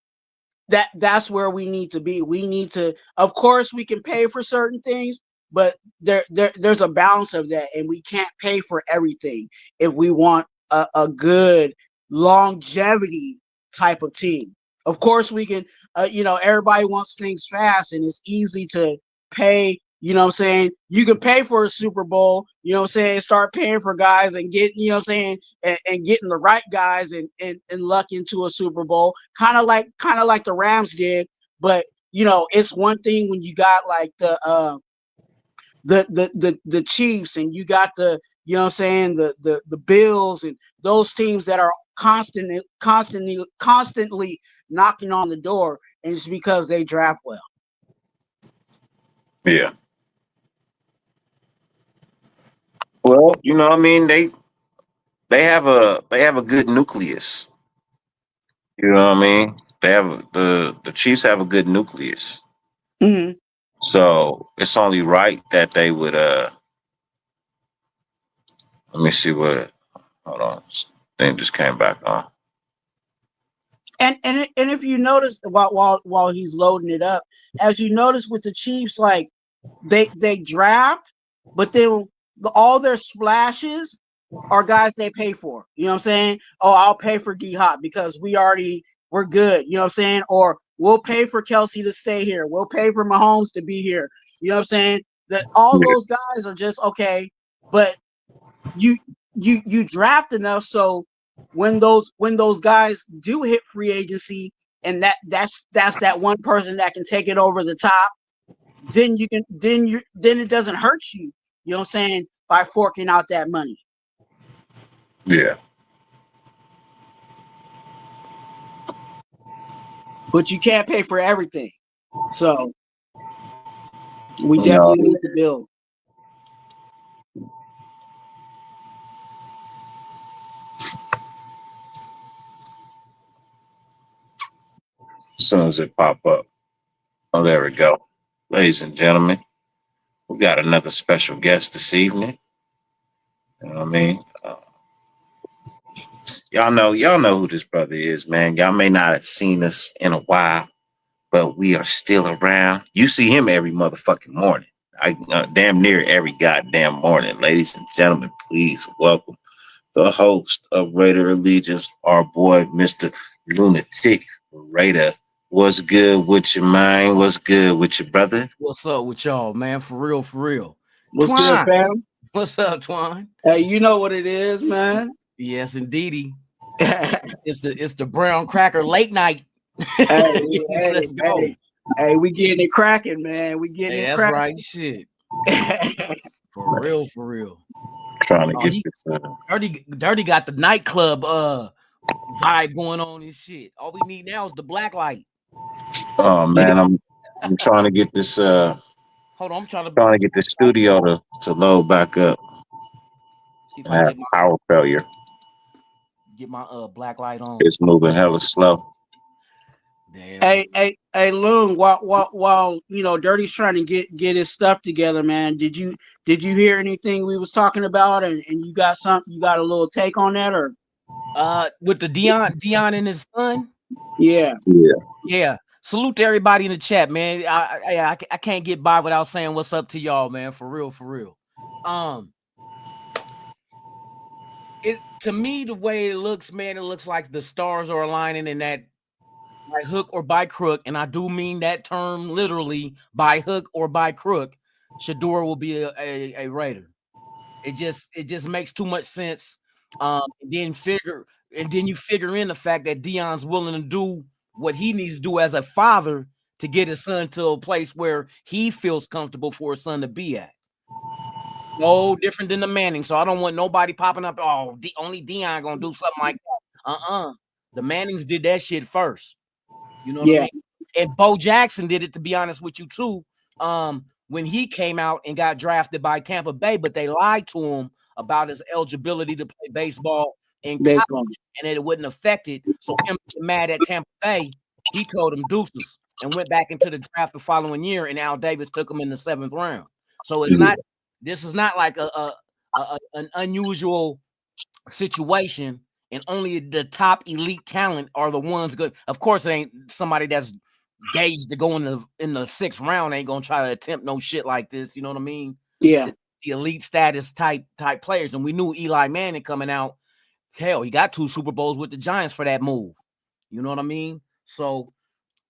that's where we need to be. We need to, of course, we can pay for certain things, but there's a balance of that, and we can't pay for everything if we want a good longevity type of team. Of course, we can. Everybody wants things fast, and it's easy to pay You know what I'm saying? You can pay for a Super Bowl, you know what I'm saying? Start paying for guys and get, you know what I'm saying, and getting the right guys and luck into a Super Bowl. Kind of like the Rams did, but you know, it's one thing when you got like the Chiefs and you got the, you know what I'm saying, the Bills and those teams that are constantly knocking on the door, and it's because they draft well.
Yeah. Well, you know what I mean? They have a good nucleus. You know what I mean? They have the Chiefs have a good nucleus.
Mm-hmm.
So it's only right that they would let me see what hold on. Thing just came back on.
And if you notice while he's loading it up, as you notice with the Chiefs, like they draft, but then all their splashes are guys they pay for. You know what I'm saying? Oh, I'll pay for D Hop because we're good. You know what I'm saying? Or we'll pay for Kelsey to stay here. We'll pay for Mahomes to be here. You know what I'm saying? That all those guys are just okay, but you draft enough so when those guys do hit free agency and that's that one person that can take it over the top, then it doesn't hurt you. You know what I'm saying? By forking out that money.
Yeah.
But you can't pay for everything. So we
No.
definitely need to build.
As soon as it pop up. Oh, there we go. Ladies and gentlemen, we got another special guest this evening. You know what I mean? Y'all know who this brother is, man. Y'all may not have seen us in a while, but we are still around. You see him every motherfucking morning. I damn near every goddamn morning. Ladies and gentlemen, please welcome the host of Raider Allegiance, our boy, Mr. Lunatic Raider. What's good with your mind? What's good with your brother?
What's up with y'all, man? For real, for real.
What's
Twuan.
good, fam?
What's up, Twuan?
Hey, you know what it is, man.
Yes, indeedy. It's the brown cracker late night. Let's go.
Hey, we getting it cracking, man. We getting it cracking.
Right, shit. For real, for real.
Trying to get this.
Dirty got the nightclub vibe going on and shit. All we need now is the black light.
Oh man, I'm trying to get this.
Hold on, I'm trying
to get the studio to load back up.
See if
I have power failure.
Get my black light on.
It's moving hella slow.
Damn.
Hey, Loon. While you know, Dirty's trying to get his stuff together, man. Did you hear anything we was talking about, and you got a little take on that, or?
With the Dion and his son.
Yeah.
Salute to everybody in the chat, man. I can't get by without saying what's up to y'all, man. For real, for real. To me, the way it looks, man, it looks like the stars are aligning in that by hook or by crook, and I do mean that term literally, by hook or by crook. Shador will be a Raider. It just makes too much sense. And then you figure in the fact that Dion's willing to do what he needs to do as a father to get his son to a place where he feels comfortable for his son to be at. No different than the Manning. So I don't want nobody popping up. Oh, only Dion gonna do something like that. The Mannings did that shit first. You know what I mean? And Bo Jackson did it, to be honest with you, too. When he came out and got drafted by Tampa Bay, but they lied to him about his eligibility to play baseball in college, and it wouldn't affect it. So him mad at Tampa Bay, he told him deuces and went back into the draft the following year, and Al Davis took him in the 7th round. So it's not. This is not like an unusual situation, and only the top elite talent are the ones good. Of course, it ain't somebody that's gauged to go in the 6th round ain't gonna try to attempt no shit like this. You know what I mean?
Yeah.
The elite status type players, and we knew Eli Manning coming out. Hell, he got 2 Super Bowls with the Giants for that move. You know what I mean? So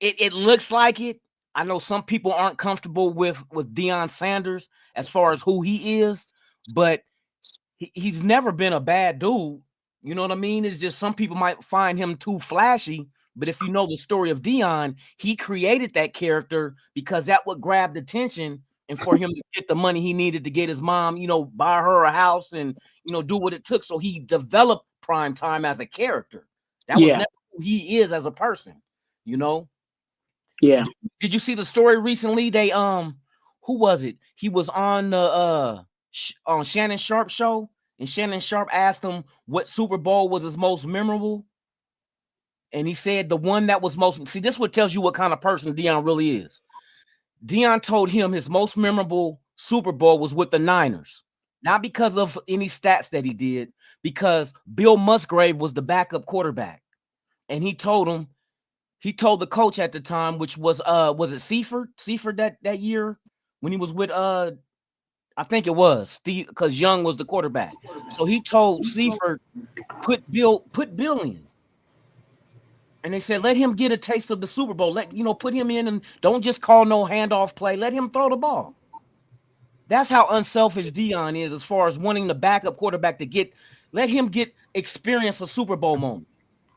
it looks like it. I know some people aren't comfortable with Deion Sanders as far as who he is, but he's never been a bad dude. You know what I mean? It's just some people might find him too flashy. But if you know the story of Deion, he created that character because that would grab attention and for him to get the money he needed to get his mom, you know, buy her a house and, you know, do what it took. So he developed Prime Time as a character. That was never who he is as a person, you know?
Yeah.
Did you see the story recently? They who was it? He was on the on Shannon Sharp show, and Shannon Sharp asked him what Super Bowl was his most memorable. And he said the one that was most, see, this what tells you what kind of person Deion really is. Deion told him his most memorable Super Bowl was with the Niners, not because of any stats that he did, because Bill Musgrave was the backup quarterback. And he told the coach at the time, which was it Seifert that year when he was with I think it was Steve, because Young was the quarterback. So he told Seifert, put Bill in. And they said, let him get a taste of the Super Bowl. Put him in and don't just call no handoff play. Let him throw the ball. That's how unselfish Deion is as far as wanting the backup quarterback to let him get experience a Super Bowl moment.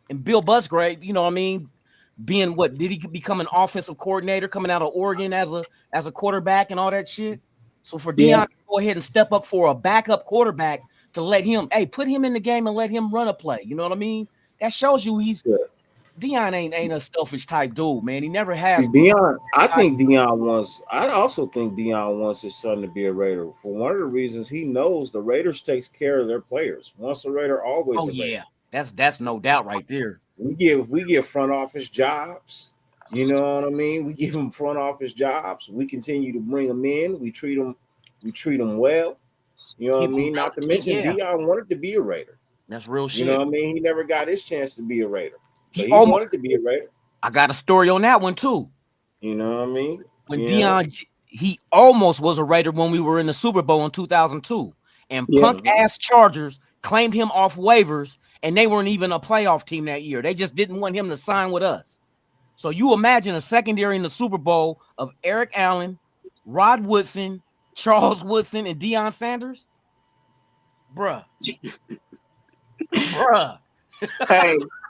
And Bill Musgrave, you know what I mean, being did he become an offensive coordinator coming out of Oregon as a quarterback and all that shit? So for Deion to go ahead and step up for a backup quarterback to let him, put him in the game and let him run a play. You know what I mean? That shows you Deion ain't a selfish type dude, man. He never has.
Deion, I also think Deion wants his son to be a Raider. For one of the reasons he knows the Raiders takes care of their players. Once a Raider, always a Raider.
That's no doubt right there.
We give front office jobs. You know what I mean? We give them front office jobs. We continue to bring them in. We treat them well. You know what I mean? Not to mention Deion wanted to be a Raider.
That's real shit.
You know what I mean? He never got his chance to be a Raider. He wanted to be a Raider.
I got a story on that one too.
You know what I mean?
When Deion, he almost was a Raider when we were in the Super Bowl in 2002. And punk-ass Chargers claimed him off waivers, and they weren't even a playoff team that year. They just didn't want him to sign with us. So you imagine a secondary in the Super Bowl of Eric Allen, Rod Woodson, Charles Woodson, and Deion Sanders? Bruh.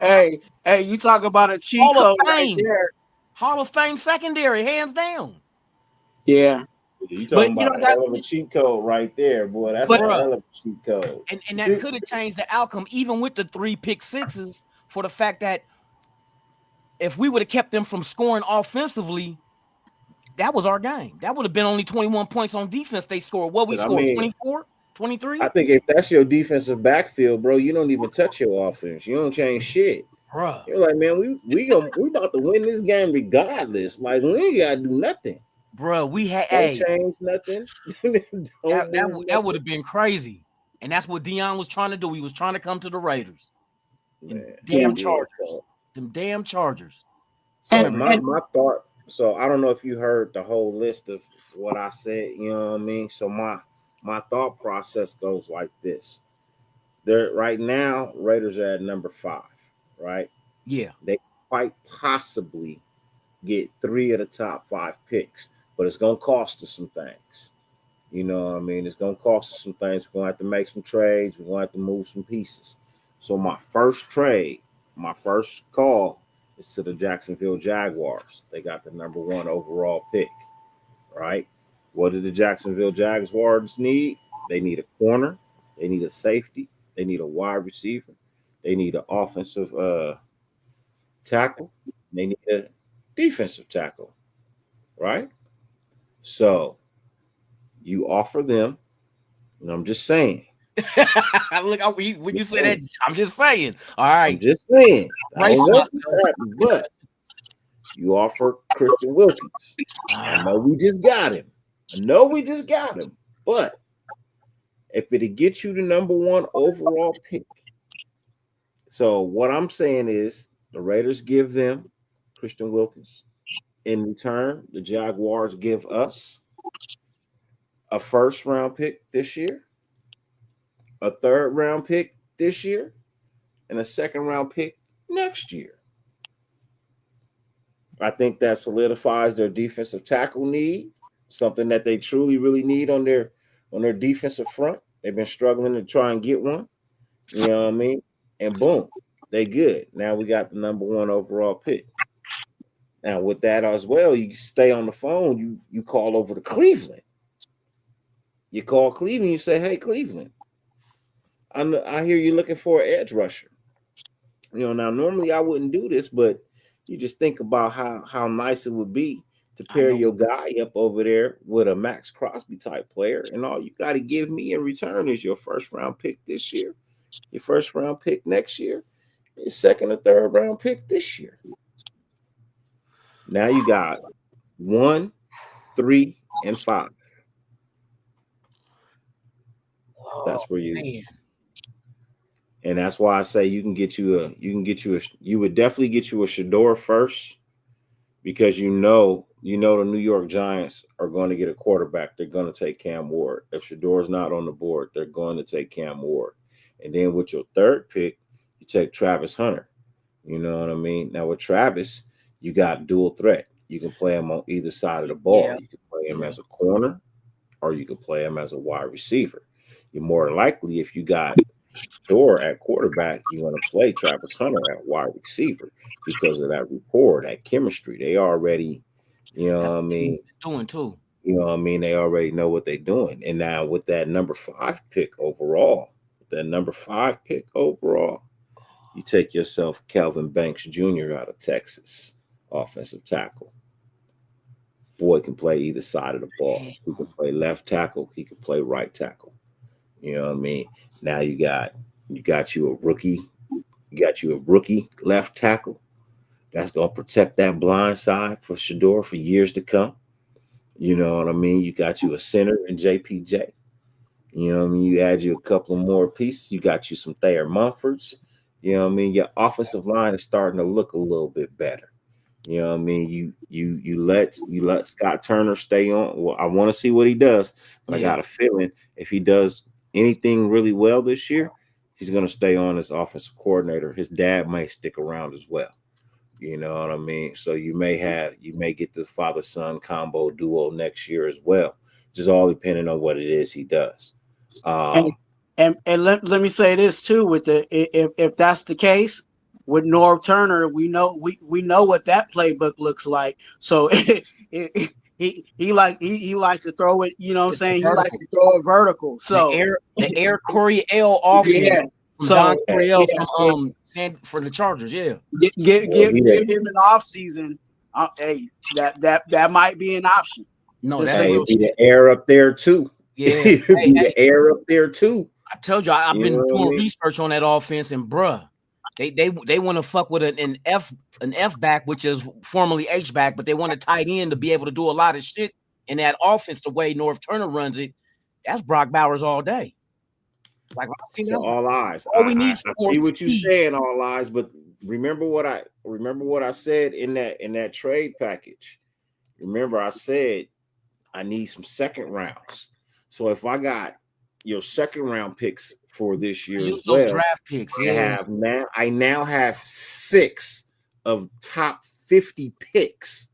Hey, you talk about a cheat code right there.
Hall of Fame secondary, hands down.
Yeah.
You talking about a hell of a cheat code right there, boy. That's a hell of a cheat code.
And that could have changed the outcome, even with the 3 pick sixes, for the fact that if we would have kept them from scoring offensively, that was our game. That would have been only 21 points on defense they scored. What we scored, 24? 23?
I think if that's your defensive backfield, bro, you don't even touch your offense. You don't change shit.
Bruh.
You're like, man, we about to win this game regardless. Like, we ain't gotta do nothing.
Bro, we had
change nothing.
that would have been crazy. And that's what Deion was trying to do. He was trying to come to the Raiders. Damn Chargers. Them damn Chargers.
So my thought, so I don't know if you heard the whole list of what I said, you know what I mean? So my thought process goes like this. Right now, Raiders are at number 5, right?
Yeah.
They quite possibly get 3 of the top 5 picks, but it's going to cost us some things. You know what I mean? It's going to cost us some things. We're going to have to make some trades. We're going to have to move some pieces. So my first call is to the Jacksonville Jaguars. They got the number 1 overall pick, right? What do the Jacksonville Jaguars need? They need a corner. They need a safety. They need a wide receiver. They need an offensive tackle. They need a defensive tackle, right? So you offer them, and I'm just saying.
Look, when you say that, I'm just saying. All right.
I'm just saying. But you offer Christian Wilkins. I know we just got him. But if it gets you the number 1 overall pick, so what I'm saying is the Raiders give them Christian Wilkins. In return, the Jaguars give us a 1st-round pick this year, a 3rd-round pick this year, and a 2nd-round pick next year. I think that solidifies their defensive tackle need, something that they truly really need on their defensive front. They've been struggling to try and get one. You know what I mean? And boom, they good. Now we got the number 1 overall pick. Now with that as well, you stay on the phone. You call over to Cleveland. You call Cleveland. You say, "Hey, Cleveland, I hear you're looking for an edge rusher." You know, now normally I wouldn't do this, but you just think about how nice it would be to pair your guy up over there with a Max Crosby type player, and all you got to give me in return is your first round pick this year, your first round pick next year, your second or third round pick this year. Now you got 1, 3, and 5. That's where and that's why I say you would definitely get you a Shador first, because you know the New York Giants are going to get a quarterback. They're going to take Cam Ward. If Shador's not on the board, they're going to take Cam Ward. And then with your third pick, you take Travis Hunter. You know what I mean? Now with Travis, you got dual threat. You can play him on either side of the ball. Yeah. You can play him as a corner, or you can play him as a wide receiver. You're more likely, if you got Shador at quarterback, you're going to play Travis Hunter at wide receiver because of that rapport, that chemistry. They already, you know what I mean?
Doing too.
You know what I mean? They already know what they're doing. And now with that number 5 pick overall, you take yourself Kelvin Banks Jr. out of Texas, offensive tackle. Boy can play either side of the ball. He can play left tackle. He can play right tackle. You know what I mean? Now you got you a rookie. You got you a rookie left tackle that's gonna protect that blind side for Shador for years to come. You know what I mean? You got you a center in JPJ. You know what I mean? You add you a couple of more pieces. You got you some Thayer Mumfords. You know what I mean? Your offensive line is starting to look a little bit better. You know what I mean? You let Scott Turner stay on. Well, I want to see what he does, but I got a feeling if he does anything really well this year, he's going to stay on as offensive coordinator. His dad may stick around as well. You know what I mean? So you may get the father-son combo duo next year as well. Just all depending on what it is he does.
And let me say this too: with if that's the case with Norv Turner, we know what that playbook looks like. So he likes to throw it. You know what I'm saying? He likes to throw it vertical. So
the Air Coryell offense.
Yeah.
So Don Coryell for the Chargers. Yeah.
Give him an off season. Hey, that might be an option.
No,
that's be the air up there too.
Yeah,
the air up there too.
I told you, I've been doing research on that offense, and bruh, they want to fuck with an F back, which is formerly H back, but they want a tight end to be able to do a lot of shit in that offense the way Norv Turner runs it. That's Brock Bowers all day. Like
all eyes.
We need
I see what you're saying, all eyes, but remember what I said in that trade package. Remember, I said I need some second rounds. So if I got your second round picks for this year as well,
those draft picks.
I now have 6 of top 50 picks,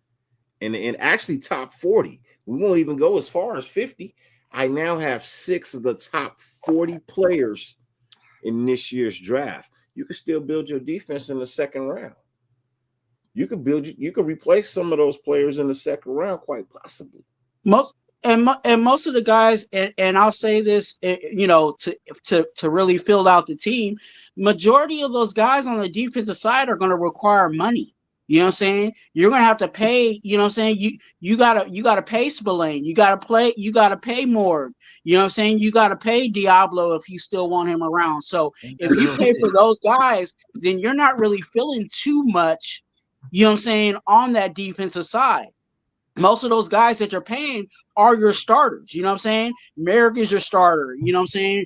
and actually top 40. We won't even go as far as 50. I now have 6 of the top 40 players in this year's draft. You can still build your defense in the second round. You could replace some of those players in the second round, quite possibly.
Most of the guys, and I'll say this, to really fill out the team, majority of those guys on the defensive side are going to require money. You know what I'm saying? You're going to have to pay, you know what I'm saying? You gotta pay Spillane. You gotta pay Moore. You know what I'm saying? You gotta pay Diablo if you still want him around. So if you pay for those guys, then you're not really feeling too much, you know what I'm saying, on that defensive side. Most of those guys that you're paying are your starters. You know what I'm saying? Merrick is your starter. You know what I'm saying?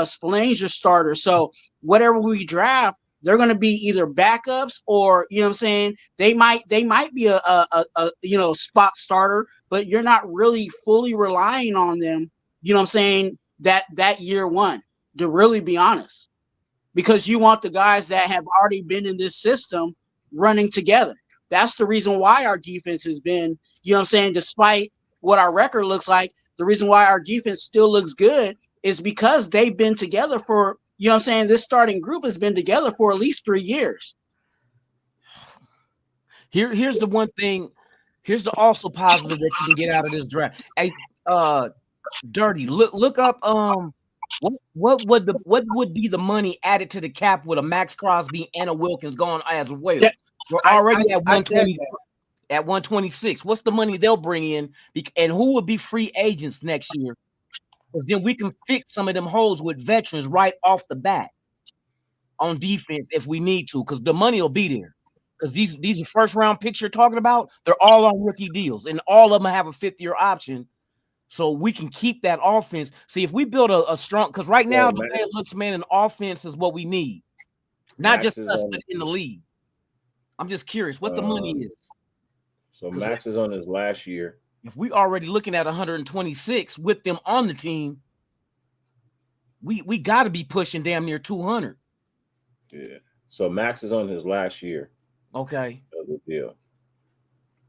Spillane's your starter. So whatever we draft, they're going to be either backups or, you know what I'm saying, they might be a spot starter, but you're not really fully relying on them, you know what I'm saying, that year one, to really be honest, because you want the guys that have already been in this system running together. That's the reason why our defense has been, you know what I'm saying, despite what our record looks like, the reason why our defense still looks good is because they've been together for, you know what I'm saying, this starting group has been together for at least 3 years.
Here's the one thing. Here's the also positive that you can get out of this draft. Hey, Dirty, look up what would be the money added to the cap with a Max Crosby and a Wilkins going as well?
Yeah,
We're already at
I said
120 at 126. What's the money they'll bring in, and who will be free agents next year? Because then we can fix some of them holes with veterans right off the bat on defense if we need to, because the money will be there. Because these first round picks you're talking about, they're all on rookie deals, and all of them have a 5th-year option. So we can keep that offense. See, if we build a strong, because right now the way it looks, man, an offense is what we need. Not
Max
just us, but in the league. I'm just curious what the money is.
So Max is on his last year.
If we already looking at 126 with them on the team, we got to be pushing damn near 200.
Yeah. So Max is on his last year.
Okay.
Of the deal.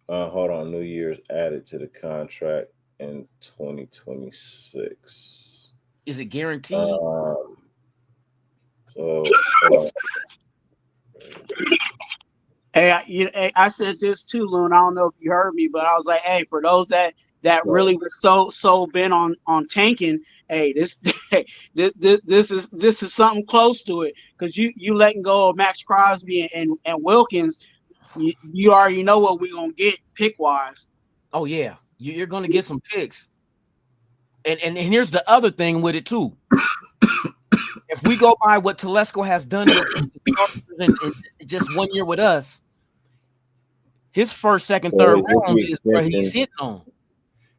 Hold on. New Year's added to the contract in 2026.
Is it guaranteed?
Hey, I said this too, Loon. I don't know if you heard me, but I was like, hey, for those that really was so bent on tanking, hey, this is something close to it, because you letting go of Max Crosby and Wilkins, you already know what we're gonna get pick wise.
Oh yeah, you're gonna get some picks, and here's the other thing with it too. If we go by what Telesco has done in just 1 year with us, his first, second, third round is where he's hitting on.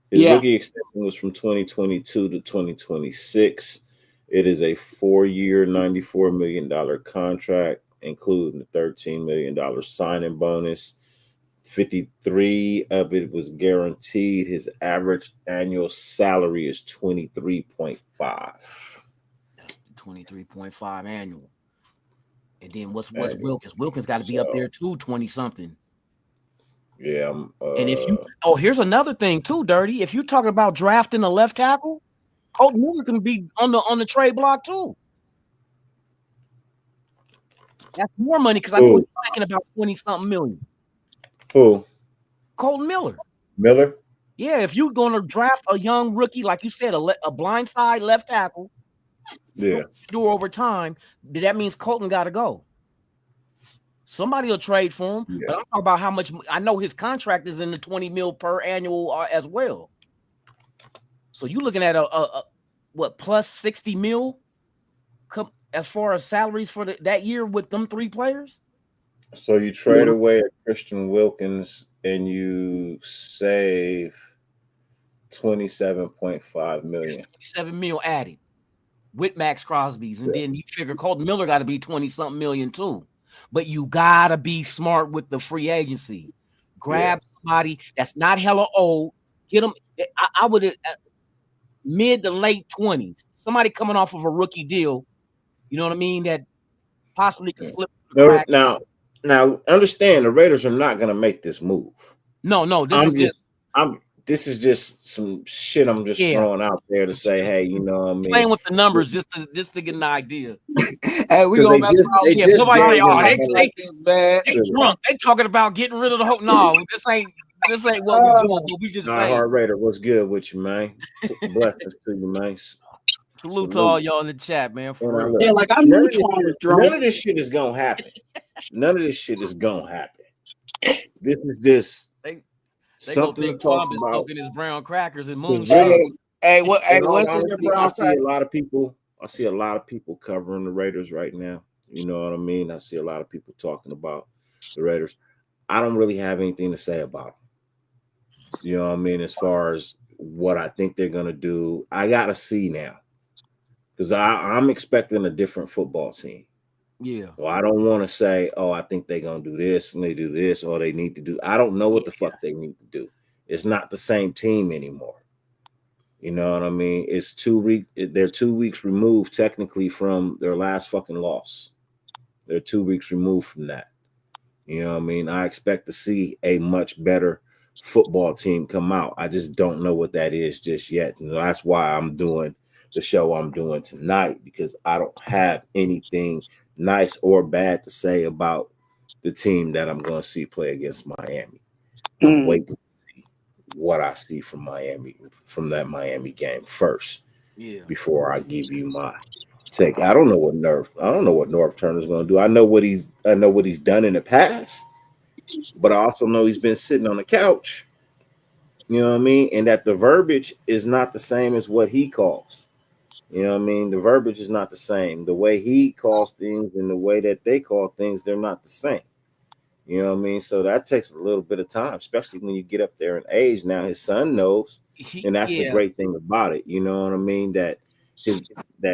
His rookie extension was from 2022 to 2026. It is a 4-year, $94 million contract, including the $13 million signing bonus. 53 of it was guaranteed. His average annual salary is 23.5.
23.5 annual. And then what's Wilkins? Wilkins got to be up there too, 20-something.
Yeah.
And if you here's another thing too, Dirty. If you're talking about drafting a left tackle, Colton Miller can be on the trade block too. That's more money, because I know he's thinking about 20-something million.
Who?
Colton Miller.
Miller?
Yeah, if you're going to draft a young rookie, like you said, a blindside left tackle, do over time, that means Colton got to go. Somebody will trade for him, but I'm talking about how much. I know his contract is in the 20 mil per annual as well. So you're looking at a plus 60 mil as far as salaries for that year with them 3 players.
So you trade away a Christian Wilkins and you save 27.5 million.
27 mil added with Max Crosby's, and then you figure Colton Miller got to be 20-something million too. But you gotta be smart with the free agency. Grab somebody that's not hella old. Get them. I would mid to late 20s. Somebody coming off of a rookie deal. You know what I mean? That possibly can slip.
Now, understand the Raiders are not gonna make this move.
No.
This is just some shit I'm just throwing out there to say, hey, you know what I mean?
Playing with the numbers just to get an idea.
Hey, we gonna mess around.
Yeah, somebody say, they drunk. They talking about getting rid of the whole. No, this ain't what we're doing. But we just say,
Heart Raider, what's good with you, man? Blessings to you, man.
Salute to all y'all in the chat, man. For real.
Yeah, like I knew Twuan was drunk.
None of this shit is gonna happen. None of this shit is gonna happen. This is just.
They go think Twuan is smoking his brown crackers and moonshine.
What's in your brown crackers?
I see a lot of people covering the Raiders right now. You know what I mean? I see a lot of people talking about the Raiders. I don't really have anything to say about them. You know what I mean? As far as what I think they're gonna do, I gotta see now, because I'm expecting a different football team.
Yeah.
So I don't want to say, oh, I think they're going to do this and they do this, or they need to do. I don't know what the fuck they need to do. It's not the same team anymore. You know what I mean? It's 2 weeks. They're 2 weeks removed technically from their last fucking loss. They're 2 weeks removed from that. You know what I mean? I expect to see a much better football team come out. I just don't know what that is just yet. And that's why I'm doing the show I'm doing tonight, because I don't have anything nice or bad to say about the team that I'm going to see play against Miami. I'm waiting to see what I see from Miami, from that Miami game first, before I give you my take. I don't know what North Turner's going to do. I know what he's done in the past, but I also know he's been sitting on the couch. You know what I mean? And that the verbiage is not the same as what he calls. You know what I mean? The verbiage is not the same. The way he calls things and the way that they call things, they're not the same. You know what I mean? So that takes a little bit of time, especially when you get up there in age. Now his son knows, and that's the great thing about it. You know what I mean? That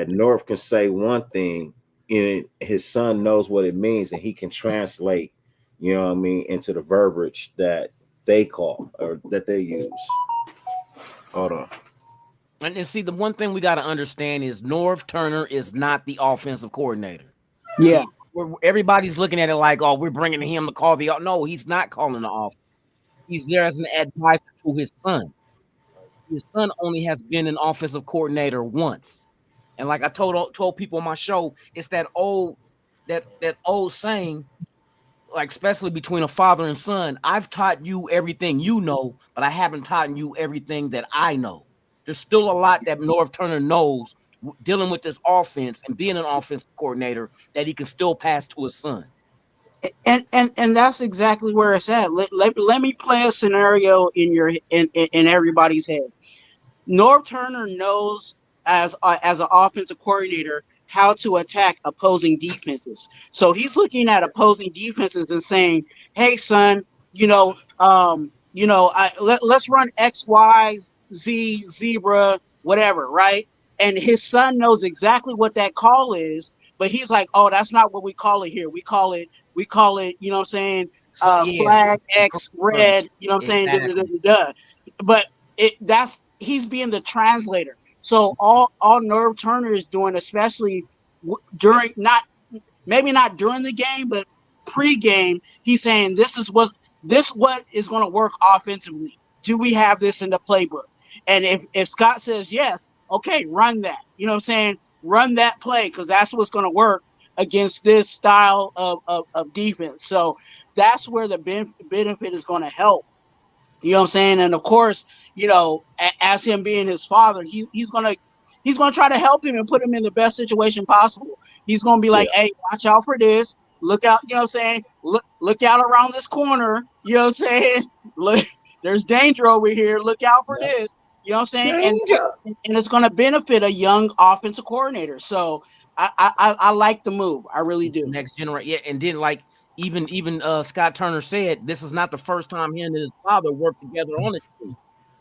North can say one thing, and his son knows what it means, and he can translate, you know what I mean, into the verbiage that they call or that they use. Hold on.
And see, the one thing we got to understand is North Turner is not the offensive coordinator.
Yeah.
Everybody's looking at it like, oh, we're bringing him to call the. No, he's not calling the offense. He's there as an advisor to his son. His son only has been an offensive coordinator once. And like I told people on my show, it's that old saying, like especially between a father and son, I've taught you everything you know, but I haven't taught you everything that I know. There's still a lot that North Turner knows dealing with this offense and being an offensive coordinator that he can still pass to his son.
And that's exactly where it's at. Let me play a scenario in everybody's head. Norv Turner knows as an offensive coordinator how to attack opposing defenses. So he's looking at opposing defenses and saying, "Hey, son, let's run X, Y, Z, zebra, whatever, right?" And his son knows exactly what that call is, but he's like, "Oh, that's not what we call it here. We call it, you know what I'm saying? Flag X red, you know what I'm saying?
Exactly.
But he's being the translator. So all Norv Turner is doing, especially during maybe not during the game, but pre-game, he's saying this what is going to work offensively. Do we have this in the playbook? And if Scott says yes, okay, run that. You know what I'm saying? Run that play, because that's what's going to work against this style of defense. So that's where the benefit is going to help. You know what I'm saying? And of course, as him being his father, he's gonna try to help him and put him in the best situation possible. He's gonna be like, "Hey, watch out for this. Look out, you know what I'm saying? Look out around this corner. You know what I'm saying? Look, there's danger over here. Look out for this. You know what I'm saying?" And it's gonna benefit a young offensive coordinator. So I like the move. I really do.
Next generation, yeah. And then like even Scott Turner said, this is not the first time he and his father worked together on it.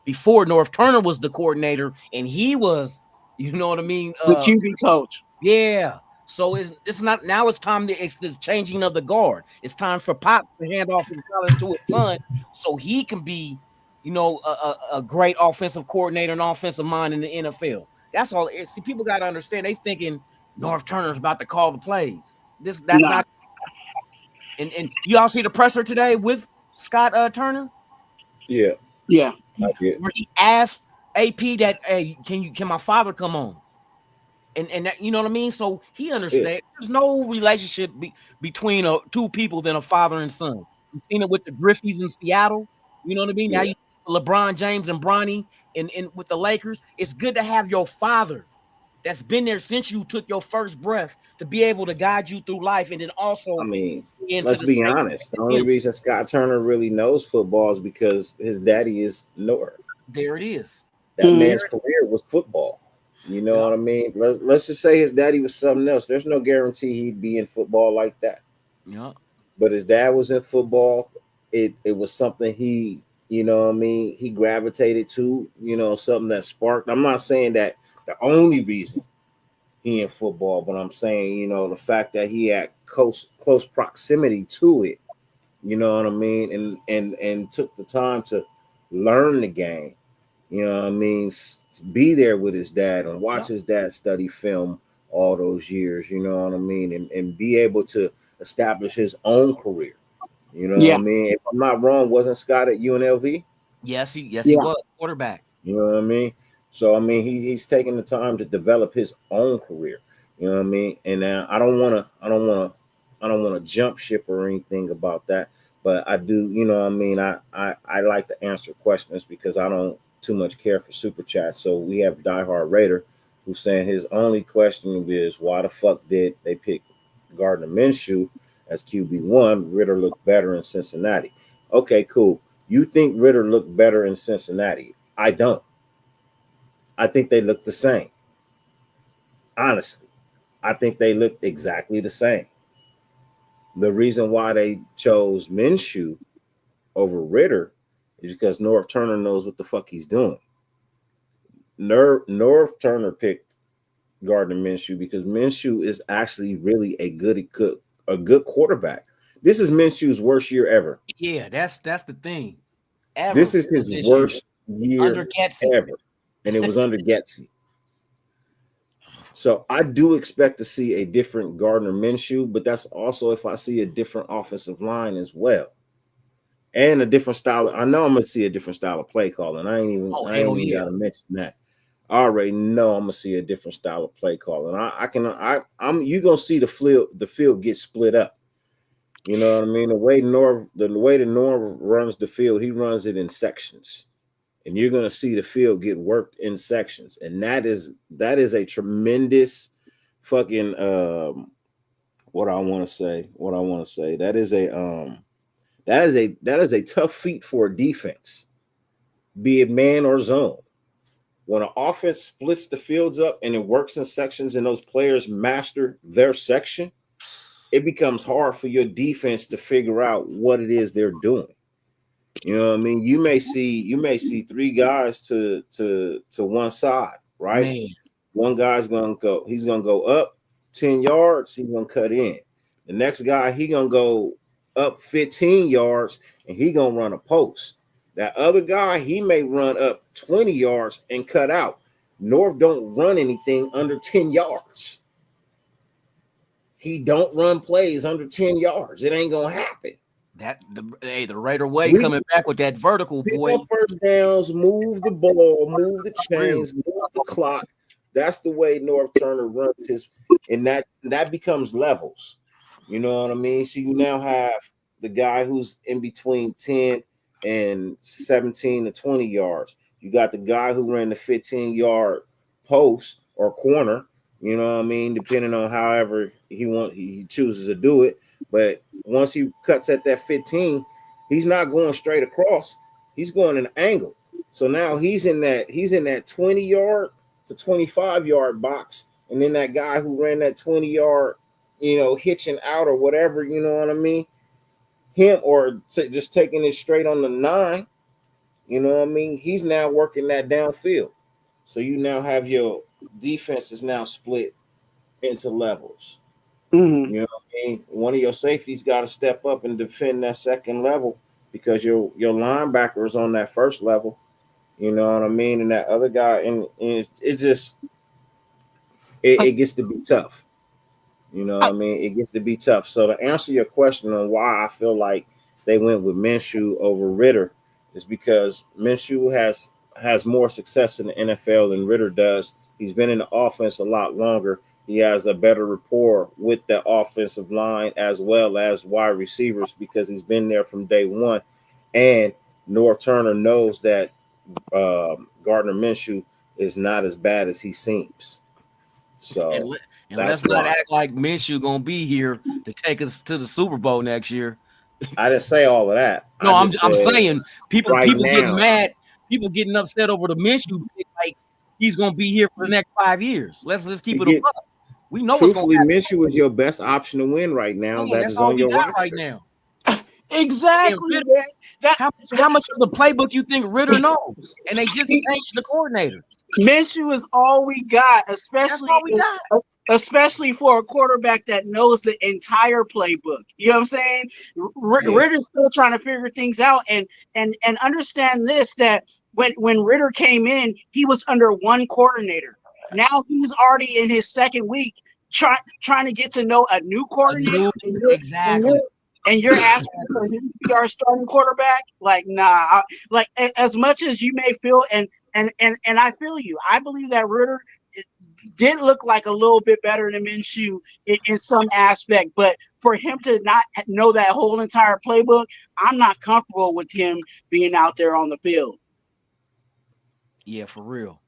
Before, North Turner was the coordinator, and he was, you know what I mean,
the QB coach.
Yeah. So it's not now. It's time it's the changing of the guard. It's time for Pops to hand off his talent to his son, so he can be, a great offensive coordinator and offensive mind in the NFL. That's all. See, people got to understand. They thinking North Turner's about to call the plays. That's not. And you all see the presser today with Scott Turner?
Yeah.
Where he asked AP that, "Hey, can my father come on?" And that, you know what I mean? So he understands. Yeah. There's no relationship between two people than a father and son. You've seen it with the Griffeys in Seattle. You know what I mean? Yeah. Now you LeBron James and Bronny in with the Lakers. It's good to have your father that's been there since you took your first breath to be able to guide you through life. And then also,
I mean, let's be honest. The only reason Scott Turner really knows football is because his daddy is North.
There it is.
That man's career was football. You know what I mean? Let's just say his daddy was something else. There's no guarantee he'd be in football like that.
Yeah.
But his dad was in football. It was something he, you know what I mean, he gravitated to, something that sparked. I'm not saying that the only reason he in football, but I'm saying, the fact that he had close proximity to it, you know what I mean, and took the time to learn the game. You know what I mean? Be there with his dad and watch his dad study film all those years, you know what I mean? And be able to establish his own career. You know what I mean? If I'm not wrong, wasn't Scott at UNLV?
Yes, he was quarterback.
You know what I mean? So I mean, he's taking the time to develop his own career. You know what I mean? And I don't want to jump ship or anything about that, but I do. You know what I mean? I like to answer questions because I don't too much care for super chats. So we have Diehard Raider who's saying his only question is why the fuck did they pick Gardner Minshew as QB1? Ritter looked better in Cincinnati. Okay, cool. You think Ritter looked better in Cincinnati? I don't. I think they look the same. Honestly, I think they looked exactly the same. The reason why they chose Minshew over Ritter is because Norv Turner knows what the fuck he's doing. Norv Turner picked Gardner Minshew because Minshew is actually really a good quarterback. This is Minshew's worst year ever.
Yeah, that's the thing.
This is his worst year
under
ever, and it was under Getsy. So I do expect to see a different Gardner Minshew, but that's also if I see a different offensive line as well, and a different style. I know I'm gonna see a different style of play calling. I ain't even gotta mention that. I already know I'm gonna see a different style of play calling. You gonna see the field get split up. You know what I mean? The way Norv runs the field, he runs it in sections. And you're going to see the field get worked in sections. And that is a tremendous fucking what I want to say. That is a tough feat for a defense, be it man or zone. When an offense splits the fields up and it works in sections and those players master their section, it becomes hard for your defense to figure out what it is they're doing. You know what I mean? You may see three guys to one side, right? Man. One guy's gonna go up 10 yards, he's gonna cut in. The next guy, he gonna go up 15 yards and he gonna run a post. That other guy, he may run up 20 yards and cut out. Norv don't run anything under 10 yards. He don't run plays under 10 yards. It ain't gonna happen.
The Raider way coming back with that vertical, boy.
First downs, move the ball, move the chains, move the clock. That's the way Norv Turner runs his, and that becomes levels. You know what I mean? So you now have the guy who's in between 10 and 17 to 20 yards. You got the guy who ran the 15-yard post or corner. You know what I mean? Depending on however he chooses to do it. But once he cuts at that 15, he's not going straight across. He's going an angle. So now he's in that 20-yard to 25-yard box. And then that guy who ran that 20-yard, hitching out or whatever, you know what I mean? Him or just taking it straight on the 9, you know what I mean? He's now working that downfield. So you now have your defense is now split into levels. Mm-hmm. You know what I mean? One of your safeties got to step up and defend that second level because your linebacker is on that first level. You know what I mean? And that other guy, and it gets to be tough. You know what I mean? It gets to be tough. So to answer your question on why I feel like they went with Minshew over Ritter is because Minshew has more success in the NFL than Ritter does. He's been in the offense a lot longer. He has a better rapport with the offensive line as well as wide receivers because he's been there from day one. And Norv Turner knows that Gardner Minshew is not as bad as he seems. So
and let's not act like Minshew gonna be here to take us to the Super Bowl next year.
I didn't say all of that.
No, I'm saying people getting mad, people getting upset over the Minshew pick, like he's gonna be here for the next 5 years. Let's keep it up. We know what's going to happen.
Minshew is your best option to win right now.
Man, that's all we got right now.
Exactly.
Ritter, how much of the playbook you think Ritter knows? And they just changed the coordinator.
Minshew is all we got, especially for a quarterback that knows the entire playbook. You know what I'm saying? Ritter's still trying to figure things out and understand this, that when Ritter came in, he was under one coordinator. Now he's already in his second week trying to get to know a new coordinator.
Exactly.
and you're asking for him to be our starting quarterback? Like, nah. As much as you may feel, and I feel you. I believe that Ritter did look like a little bit better than Minshew in some aspect, but for him to not know that whole entire playbook, I'm not comfortable with him being out there on the field.
Yeah, for real.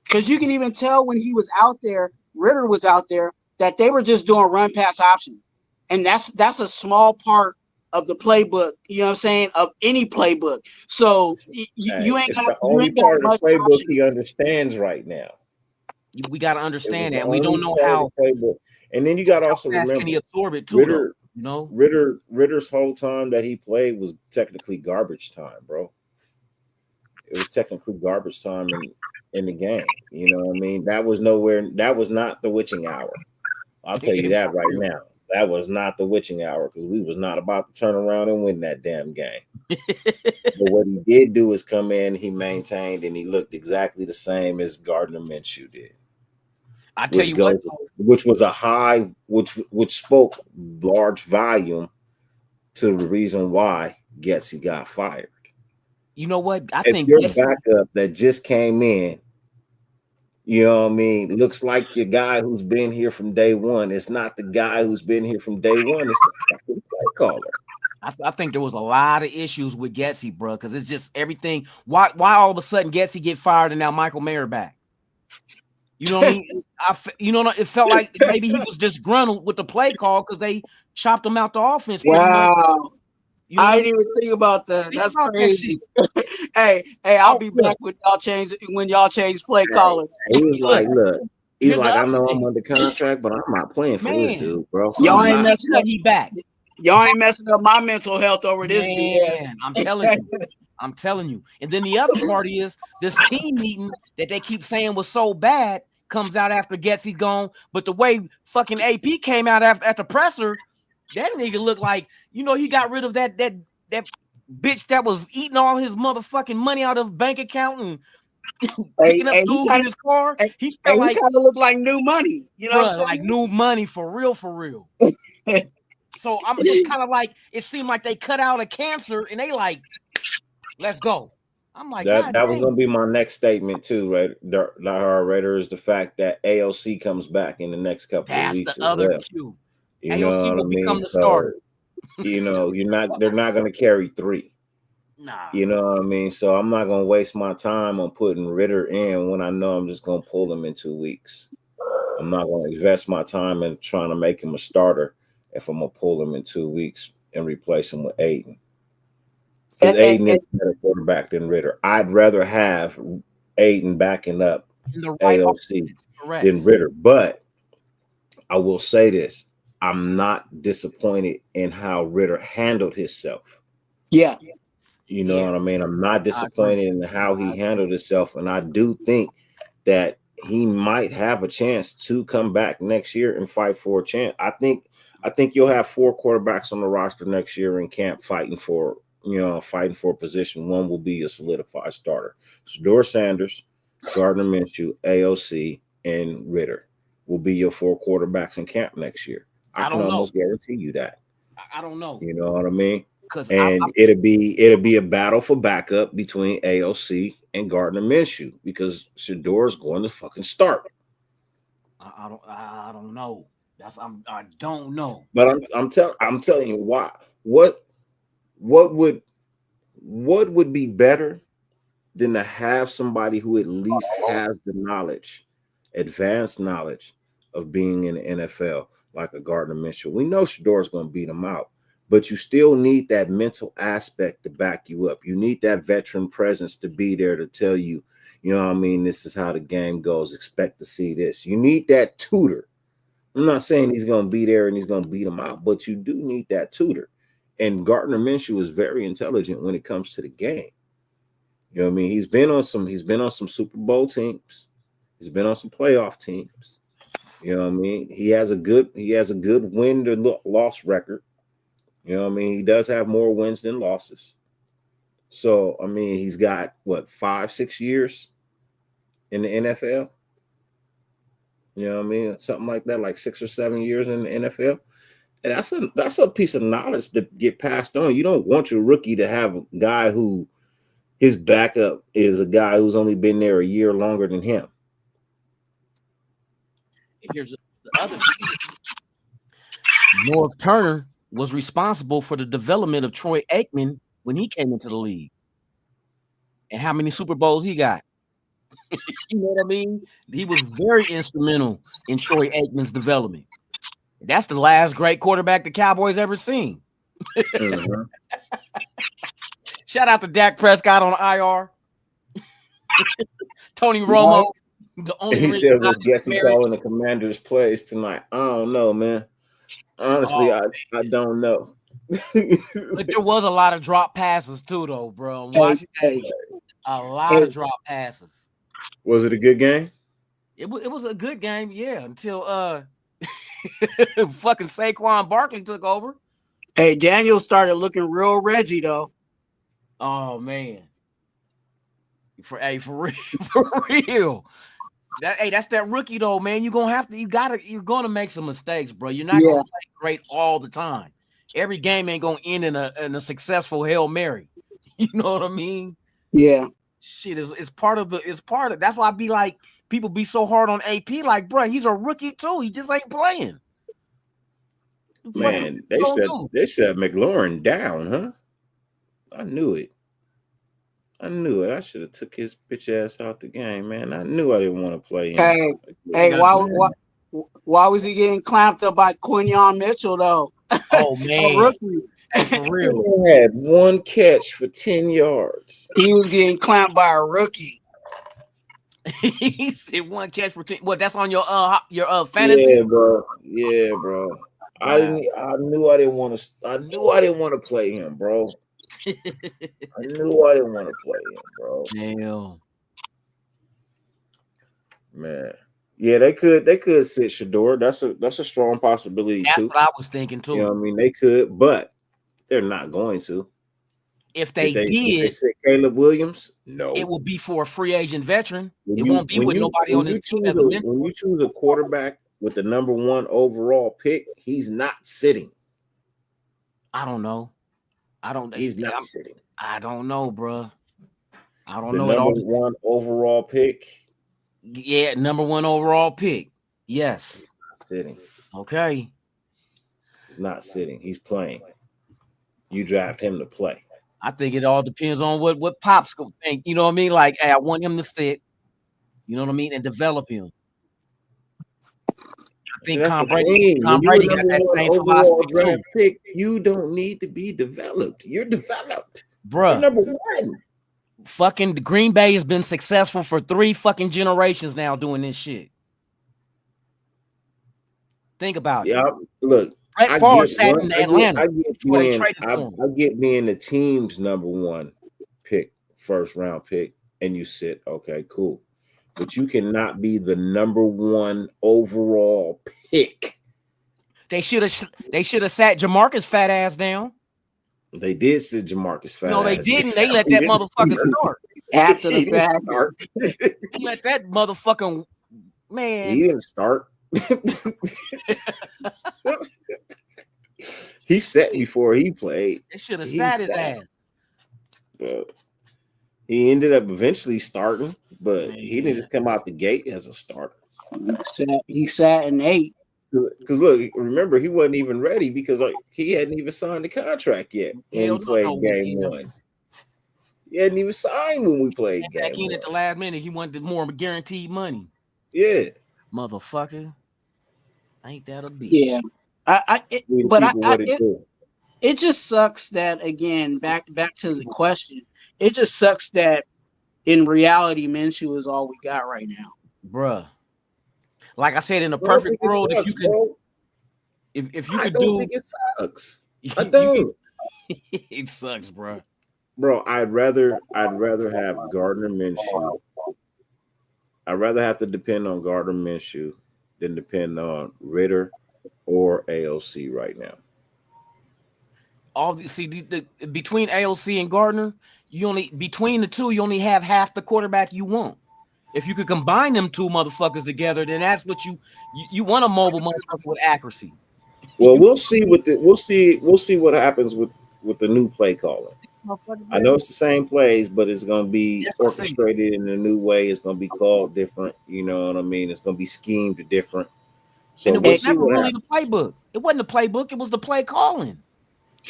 Because you can even tell when he was out there, Ritter was out there, that they were just doing run pass option. And that's a small part of the playbook, you know what I'm saying, of any playbook. So you ain't got
part of the playbook
option.
he understands right now.
We got to understand that. We don't know how
playbook. And then you got to also remember,
can he absorb it too,
Ritter,
you know?
Ritter's whole time that he played was technically garbage time, bro. It was technically garbage time in the game. You know what I mean? That was not the witching hour. I'll tell you that right now. That was not the witching hour, because we was not about to turn around and win that damn game. But what he did do is come in, he maintained, and he looked exactly the same as Gardner Minshew did.
I tell you what,
which was a high, which spoke large volume to the reason why Getsy got fired.
You know what? I
if
think
your backup that just came in, you know what I mean, looks like your guy who's been here from day one. It's not the guy who's been here from day one. It's the fucking play caller.
I think there was a lot of issues with Getsy, bro, because it's just everything. Why all of a sudden Getsy get fired and now Michael Mayer back? You know what I mean? It felt like maybe he was disgruntled with the play call because they chopped him out the offense.
Wow. You know I didn't even think about that. That's crazy. hey, I'll be back when y'all change play callers.
He was like, look, he's like, I know I'm under contract, but I'm not playing for this dude, bro.
Y'all ain't messing up. He back. Y'all ain't messing up my mental health over this BS.
I'm telling you. And then the other part is this team meeting that they keep saying was so bad comes out after Getsy gone. But the way fucking AP came out at the presser, that nigga looked like, he got rid of that bitch that was eating all his motherfucking money out of bank account and picking up tools in his car. He felt like
kind of looked like new money, what I'm saying?
Like new money for real. So I'm just kind of like, it seemed like they cut out a cancer and they like, let's go. I'm like,
that was gonna be my next statement too, right? Raider, is the fact that AOC comes back in the next couple of weeks.
That's the other cue.
You know what I mean?
The starter.
They're not gonna carry 3.
Nah.
You know what I mean? So I'm not gonna waste my time on putting Ritter in when I know I'm just gonna pull him in 2 weeks. I'm not gonna invest my time in trying to make him a starter if I'm gonna pull him in 2 weeks and replace him with Aiden. Because Aiden is a better quarterback than Ritter. I'd rather have Aiden backing up AOC than Ritter. But I will say this. I'm not disappointed in how Ritter handled himself.
Yeah.
You know what I mean? I'm not disappointed in how he handled himself. And I do think that he might have a chance to come back next year and fight for a chance. I think you'll have 4 quarterbacks on the roster next year in camp fighting for a position. One will be a solidified starter. Shedeur Sanders, Gardner Minshew, AOC, and Ritter will be your 4 quarterbacks in camp next year. I can almost guarantee you that.
I don't know.
You know what I mean? And it'll be a battle for backup between AOC and Gardner Minshew because Shedeur's going to fucking start.
I don't know. I don't know.
But I'm telling you why. What would be better than to have somebody who at least has the knowledge, advanced knowledge of being in the NFL, like a Gardner Minshew? We know Shedeur's going to beat him out, but you still need that mental aspect to back you up. You need that veteran presence to be there to tell you, you know what I mean, this is how the game goes. Expect to see this. You need that tutor. I'm not saying he's going to be there and he's going to beat him out, but you do need that tutor. And Gardner Minshew is very intelligent when it comes to the game. You know what I mean? He's been on some Super Bowl teams. He's been on some playoff teams. You know what I mean? He has a good win to loss record. You know what I mean? He does have more wins than losses. So, I mean, he's got 5-6 years in the NFL. You know what I mean? Something like that, like 6 or 7 years in the NFL. And that's a piece of knowledge to get passed on. You don't want your rookie to have a guy who his backup is a guy who's only been there a year longer than him.
Here's the other thing. North Turner was responsible for the development of Troy Aikman when he came into the league. And how many Super Bowls he got? You know what I mean? He was very instrumental in Troy Aikman's development. That's the last great quarterback the Cowboys ever seen.
Mm-hmm.
Shout out to Dak Prescott on IR. Tony Romo. The only
He said, "Well, guess he's calling the Commanders' plays tonight." I don't know, man. Honestly, I don't know.
But there was a lot of drop passes too, though, bro. A lot of drop passes.
Was it a good game?
It was a good game, yeah, until fucking Saquon Barkley took over.
Hey, Daniel started looking real Reggie though.
Oh man, for real. That's that rookie though, man. You're gonna make some mistakes, bro. You're not gonna play great all the time. Every game ain't gonna end in a successful Hail Mary. You know what I mean?
Yeah.
Shit is part of that's why I be like, people be so hard on AP, like, bro, he's a rookie too. He just ain't playing.
Man, they shut McLaurin down, huh? I knew it. I should have took his bitch ass out the game, man. I knew I didn't want to play him.
Hey, why was he getting clamped up by Quinyon Mitchell though?
Oh man,
rookie.
For real. He had one catch for 10 yards.
He was getting clamped by a rookie.
He said one catch for 10. What? That's on your fantasy?
Yeah, bro. Wow. I knew I didn't want to play him, bro. I knew I didn't want to play him, bro.
Damn.
Man. Yeah, they could sit Shador. That's a strong possibility.
That's
too.
What I was thinking too.
You know what I mean? They could, but they're not going to.
If they did,
if they sit Caleb Williams, no.
It will be for a free agent veteran. It won't be with nobody on his team as a mentor.
When you choose a quarterback with the number 1 overall pick, he's not sitting.
I don't know.
He's not sitting.
I don't know, bro. I don't know.
Number 1 overall pick.
Yeah, number 1 overall pick. Yes.
He's not sitting.
Okay.
He's not sitting. He's playing. You draft him to play.
I think it all depends on what Pop's gonna think. You know what I mean? Like, hey, I want him to sit. You know what I mean? And develop him. I think Tom Brady got that same philosophy too.
You don't need to be developed. You're developed.
Bruh.
You're number 1.
Fucking Green Bay has been successful for 3 fucking generations now doing this shit. Think about it.
Yeah, look.
Brett Favre sat in Atlanta.
I get being the team's number 1 pick, first round pick, and you sit, okay, cool. But you cannot be the number 1 overall pick.
They should have sat Jamarcus fat ass down.
They did sit Jamarcus fat.
No, they didn't. They let that motherfucker start
after the fact.
They let that motherfucking man.
He didn't start. He sat before he played.
They should have sat his ass.
But he ended up eventually starting, but he didn't just come out the gate as a starter.
He sat and ate.
Because look, remember, he wasn't even ready because he hadn't even signed the contract yet when we played game 1. He hadn't even signed when we played game 1.
Back in at the last minute, he wanted more guaranteed money.
Yeah,
motherfucker, ain't that a bitch?
Yeah, it just sucks that, again, back to the question. It just sucks that in reality, Minshew is all we got right now,
bruh. Like I said, in a perfect world, if you could, if you could do,
think it sucks. I don't.
It sucks, bro.
Bro, I'd rather have Gardner Minshew. I'd rather have to depend on Gardner Minshew than depend on Raider or AOC right now.
Between AOC and Gardner, between the two, you only have half the quarterback you want. If you could combine them 2 motherfuckers together, then that's what you want, a mobile motherfucker with accuracy.
Well, we'll see what happens with the new play calling. I know it's the same plays, but it's going to be orchestrated in a new way. It's going to be called different. You know what I mean? It's going to be schemed different. So
and it was never really the playbook. It wasn't the playbook. It was the play calling.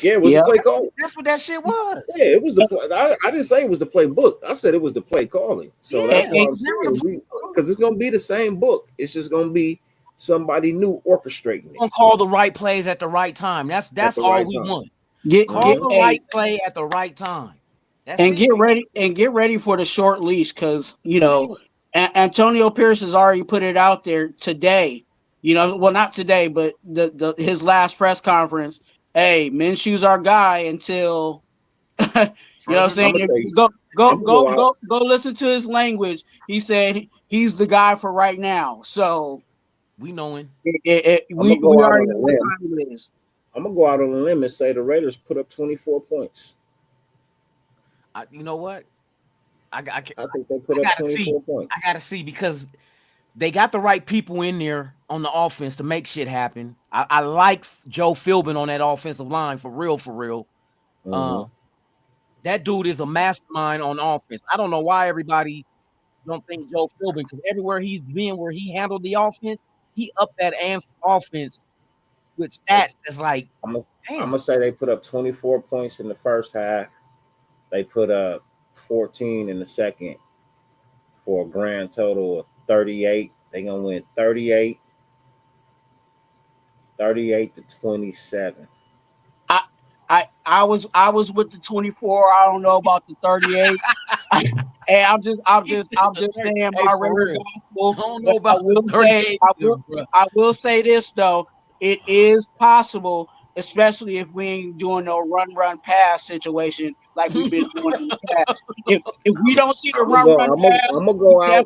Yeah, it was the play calling.
That's what that shit was.
Yeah, it was the play. I didn't say it was the playbook. I said it was the play calling. So that's what I'm saying. Because it's going to be the same book. It's just going to be somebody new orchestrating it.
We're gonna call the right plays at the right time. That's all we want. Call the right play at the right time.
Get ready for the short leash, because Antonio Pierce has already put it out there today. Well, not today, but his last press conference. Hey, Minshew's our guy until you know what I'm saying. Go listen to his language. He said he's the guy for right now. So
we knowing.
We already know what time it is. I'm gonna go out on a limb and say the Raiders put up 24 points.
You know what? I
think they put up 24 points.
I gotta see, because they got the right people in there on the offense to make shit happen. I like Joe Philbin on that offensive line for real. Mm-hmm. That dude is a mastermind on offense. I don't know why everybody don't think Joe Philbin, because everywhere he's been where he handled the offense, he upped that offense with stats that's like,
I'm gonna say they put up 24 points in the first half. They put up 14 in the second for a grand total of 38. They're gonna win 38 to 27.
I was with the 24. I don't know about the 38. Hey, I'm just saying my Raider gospel. I don't know about I will say this though. It is possible, especially if we ain't doing no run pass situation like we've been doing in the past. If we don't see the run pass,
I'm gonna go out.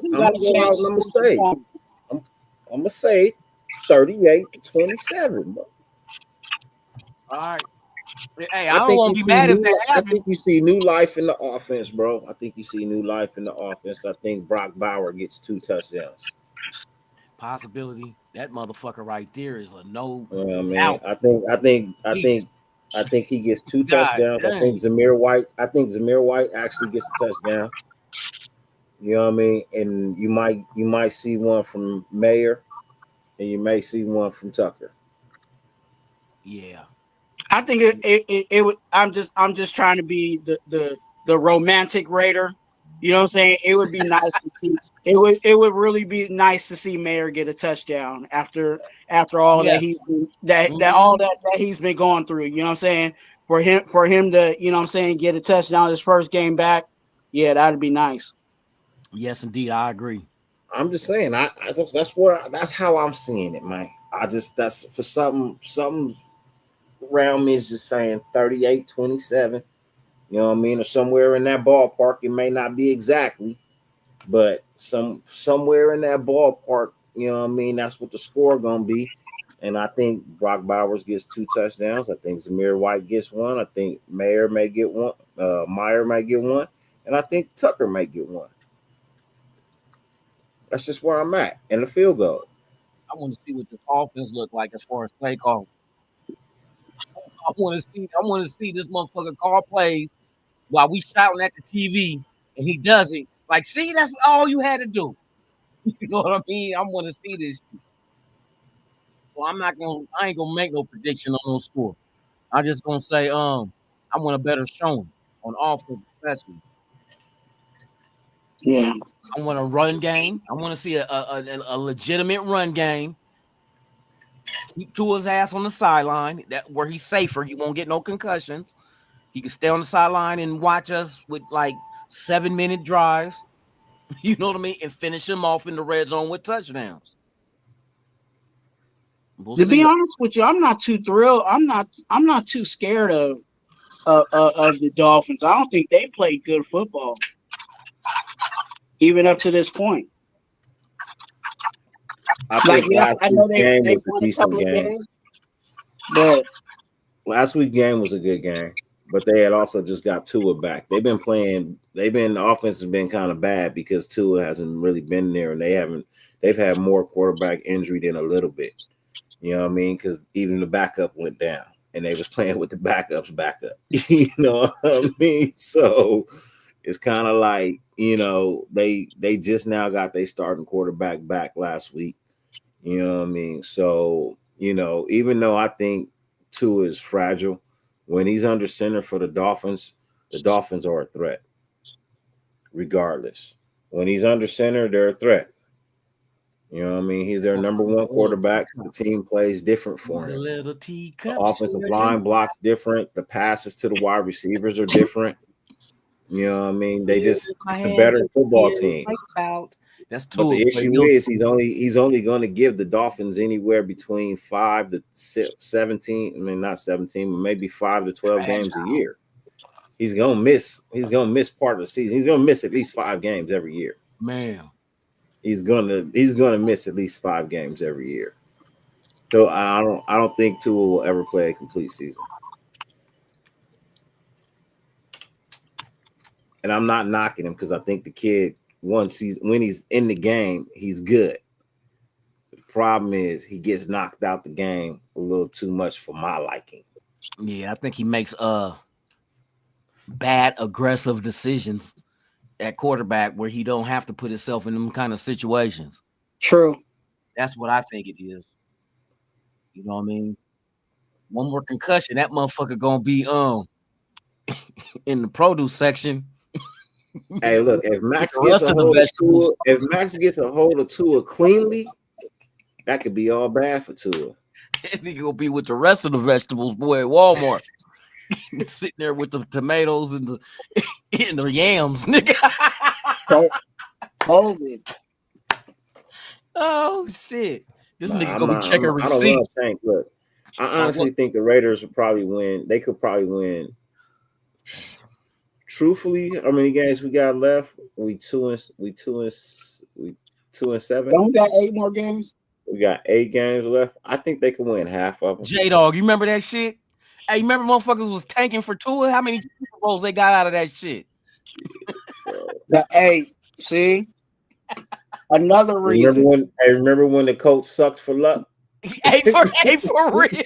I'm gonna say 38 to 27. Bro.
All right. Hey, I don't want to be mad if that happens.
I think you see new life in the offense, bro. I think you see new life in the offense. I think Brock Bauer gets 2 touchdowns.
Possibility. That motherfucker right there is a no.
Man, I think he gets 2 touchdowns. I think Zamir White actually gets a touchdown. You know what I mean? And you might see one from Mayer, and you may see one from Tucker.
Yeah.
I think it would. I'm just trying to be the romantic Raider. You know what I'm saying? It would be nice to see. It would really be nice to see Mayer get a touchdown after all that he's been, all that he's been going through. You know what I'm saying? For him to, you know what I'm saying, get a touchdown his first game back. Yeah, that'd be nice.
Yes, indeed, I agree.
I'm just saying, that's how I'm seeing it, man. That's for something around me is just saying 38-27. You know what I mean? Or somewhere in that ballpark. It may not be exactly, but somewhere in that ballpark, you know what I mean? That's what the score gonna be. And I think Brock Bowers gets 2 touchdowns. I think Zamir White gets 1. I think Meyer may get 1. And I think Tucker may get 1. That's just where I'm at. And the field goal.
I want to see what this offense look like as far as play call. I want to see this motherfucker call plays while we shouting at the TV and he does it. Like, see, that's all you had to do. You know what I mean? I want to see this. Well, I ain't gonna make no prediction on no score. I'm just gonna say, I want a better showing on offense, especially.
Yeah.
I want a run game. I want to see a legitimate run game. Keep Tua's ass on the sideline, that where he's safer. He won't get no concussions. He can stay on the sideline and watch us with like 7-minute drives. You know what I mean? And finish him off in the red zone with touchdowns.
To be honest with you, I'm not too thrilled. I'm not too scared of the Dolphins. I don't think they played good football, even up to this point.
I know they won a couple of games, but last week's game was a good game. But they had also just got Tua back. The offense has been kind of bad because Tua hasn't really been there, and they've had more quarterback injury than a little bit. You know what I mean? Because even the backup went down, and they was playing with the backup's backup. You know what I mean? So it's kind of like, you know, they just now got their starting quarterback back last week. You know what I mean? So, you know, even though I think Tua is fragile, when he's under center for the Dolphins are a threat. Regardless. When he's under center, they're a threat. You know what I mean? He's their number one quarterback. The team plays different for him. The offensive line blocks different. The passes to the wide receivers are different. You know what I mean? It's a better football team.
That's
but the issue is he's only going to give the Dolphins anywhere between 5 to 17. I mean, not 17, but maybe 5 to 12 games a year. He's gonna miss part of the season. He's gonna miss at least 5 games every year.
Man.
He's gonna miss at least 5 games every year. So I don't think Tua will ever play a complete season. And I'm not knocking him because I think the kid, when he's in the game, he's good. The problem is he gets knocked out the game a little too much for my liking.
Yeah, I think he makes bad aggressive decisions at quarterback where he don't have to put himself in them kind of situations.
True.
That's what I think it is. You know what I mean? One more concussion, that motherfucker gonna be in the produce section.
Hey, look, if Max gets a hold of Tua cleanly, that could be all bad for Tua.
That nigga gonna be with the rest of the vegetables, boy, at Walmart. Sitting there with the tomatoes and the yams, nigga.
COVID.
Oh shit! This nigga gonna be checking receipts.
I don't want to think. Look, I honestly think the Raiders would probably win. They could probably win. Truthfully, how many games we got left? We 2-7.
Don't we got 8 more games?
We got 8 games left. I think they can win half of them.
J-Dog, you remember that shit? Hey, you remember motherfuckers was tanking for Tua? How many Super Bowls they got out of that shit?
See? Another reason.
Remember when the coach sucked for luck?
Hey, for real.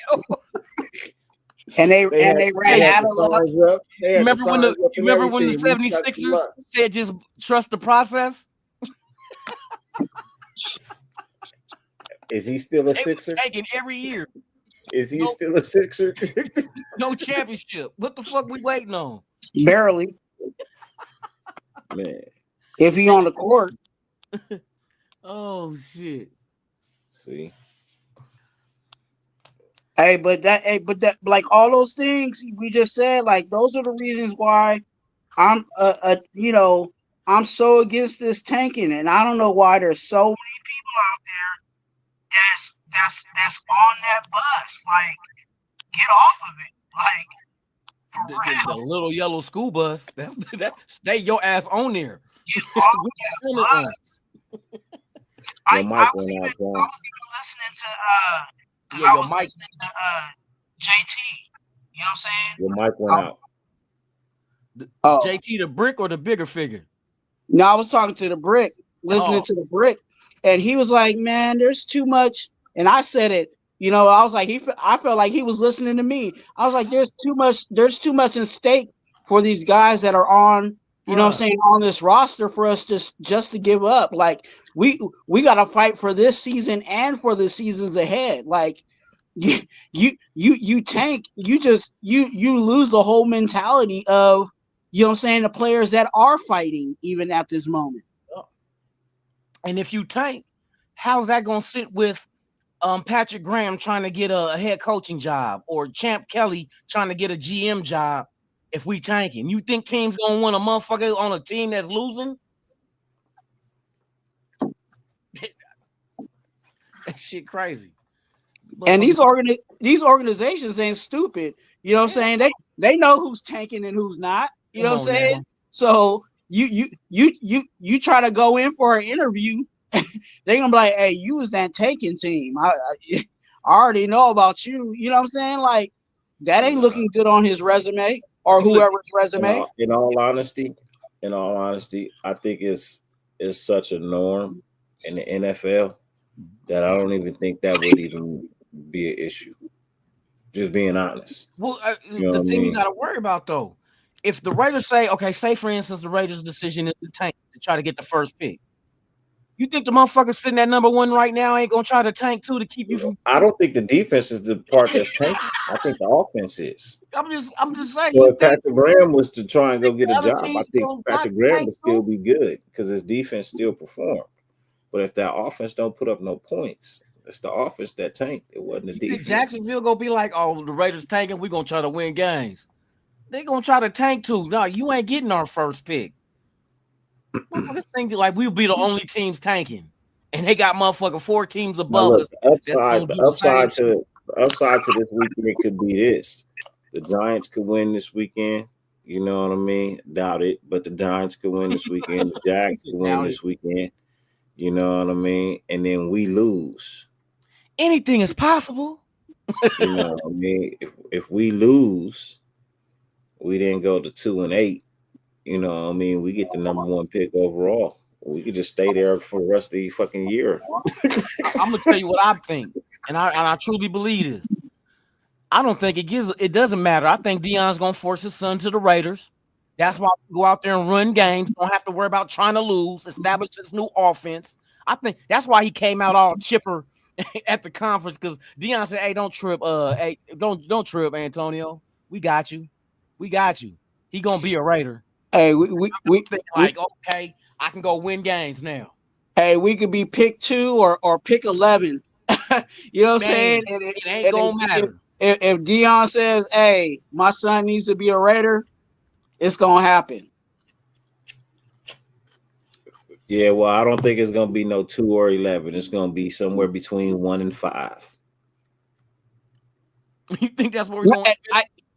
And they ran out of luck.
Remember when the 76ers said just trust the process?
Is he still a Sixer?
Taking every year.
Is he still a Sixer?
No championship. What the fuck we waiting on?
Barely.
Man.
If he on the court.
Oh shit.
See.
But that like all those things we just said, like those are the reasons why I'm I'm so against this tanking, and I don't know why there's so many people out there that's on that bus. Like, get off of it. Like, for real.
The little yellow school bus. That stay your ass on there.
Get off that bus. I was even listening to because I was listening to JT. You know what I'm saying?
Your mic went out.
JT the brick or the bigger figure?
No, I was talking to the brick, listening to the brick, and he was like, "Man, there's too much." And I said it. You know, I was like, I felt like he was listening to me. I was like, there's too much in stake for these guys that are on, you know what I'm saying, on this roster for us just to give up. Like, we got to fight for this season and for the seasons ahead. Like, you tank, you lose the whole mentality of, you know what I'm saying, the players that are fighting even at this moment.
And if you tank, how's that going to sit with Patrick Graham trying to get a head coaching job, or Champ Kelly trying to get a GM job? If we tanking, you think teams gonna win a motherfucker on a team that's losing? That shit crazy.
And these organizations ain't stupid. You know what I'm saying? They know who's tanking and who's not. You know what I'm saying? Man. So you try to go in for an interview, they're gonna be like, "Hey, you was that tanking team. I already know about you." You know what I'm saying? Like, that ain't looking good on his resume or whoever's resume.
In all honesty, I think it's such a norm in the NFL that I don't even think that would even be an issue. Just being honest.
Well,
You know
the
what I
thing you
mean?
got to worry about though, if the Raiders say, okay, say for instance, the Raiders' decision is to tank to try to get the first pick. You think the motherfucker sitting at number 1 right now ain't gonna try to tank too to keep you from?
I don't think the defense is the part that's tanking. I think the offense is.
I'm just saying.
So
You
if
think
Patrick Graham was to try and go get
the
a
other
job, I
teams
think
gonna
Patrick Graham
tank
would still
too?
be good because his defense still performed. But if that offense don't put up no points, it's the offense that tanked. It wasn't the
You think
defense.
Jacksonville gonna be like, oh, the Raiders tanking, we're gonna try to win games. They gonna try to tank too. No, you ain't getting our first pick. Motherfuckers think like we'll be the only teams tanking, and they got motherfucking 4 teams
Now
above
look,
us that's gonna do the same shit.
the upside to this weekend could be this: the Giants could win this weekend. You know what I mean? Doubt it, but the Giants could win this weekend. The Jags could win
Doubt
this weekend. You know what I mean? And then we lose.
Anything is possible.
You know what I mean? If we lose, we didn't go to 2-8. You know what I mean? We get the number 1 pick overall. We could just stay there for the rest of the fucking year.
I'm gonna tell you what I think, and I truly believe this. I don't think it doesn't matter. I think Deion's gonna force his son to the Raiders. That's why we go out there and run games. Don't have to worry about trying to lose. Establish this new offense. I think that's why he came out all chipper at the conference because Deion said, "Hey, don't trip. Hey, don't trip, Antonio. We got you. We got you. He gonna be a Raider."
Hey,
I'm thinking like, okay, I can go win games now.
hey, we could be pick 2 or pick 11. You know what I'm saying? And
It ain't gonna matter.
If Deion says, "Hey, my son needs to be a Raider," it's gonna happen.
Yeah, well, I don't think it's gonna be no 2 or 11. It's gonna be somewhere between 1 and 5.
You think that's where we're going?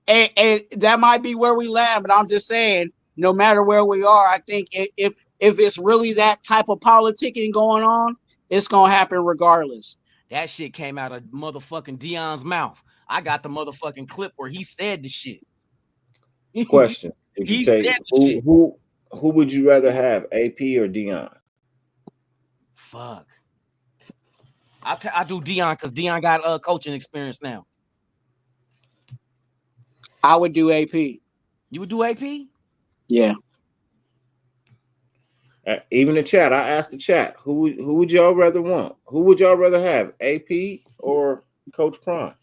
And that might be where we land, but I'm just saying, no matter where we are, I think if it's really that type of politicking going on, it's gonna happen regardless.
That shit came out of motherfucking Deion's mouth. I got the motherfucking clip where he said the shit.
Question: If you
He
take
said the shit.
who would you rather have, AP or Deion?
Fuck. I do Deion because Deion got coaching experience now.
I would do AP.
You would do AP?
Yeah.
Even the chat, I asked the chat, who would y'all rather want? Who would y'all rather have, AP or Coach Prime?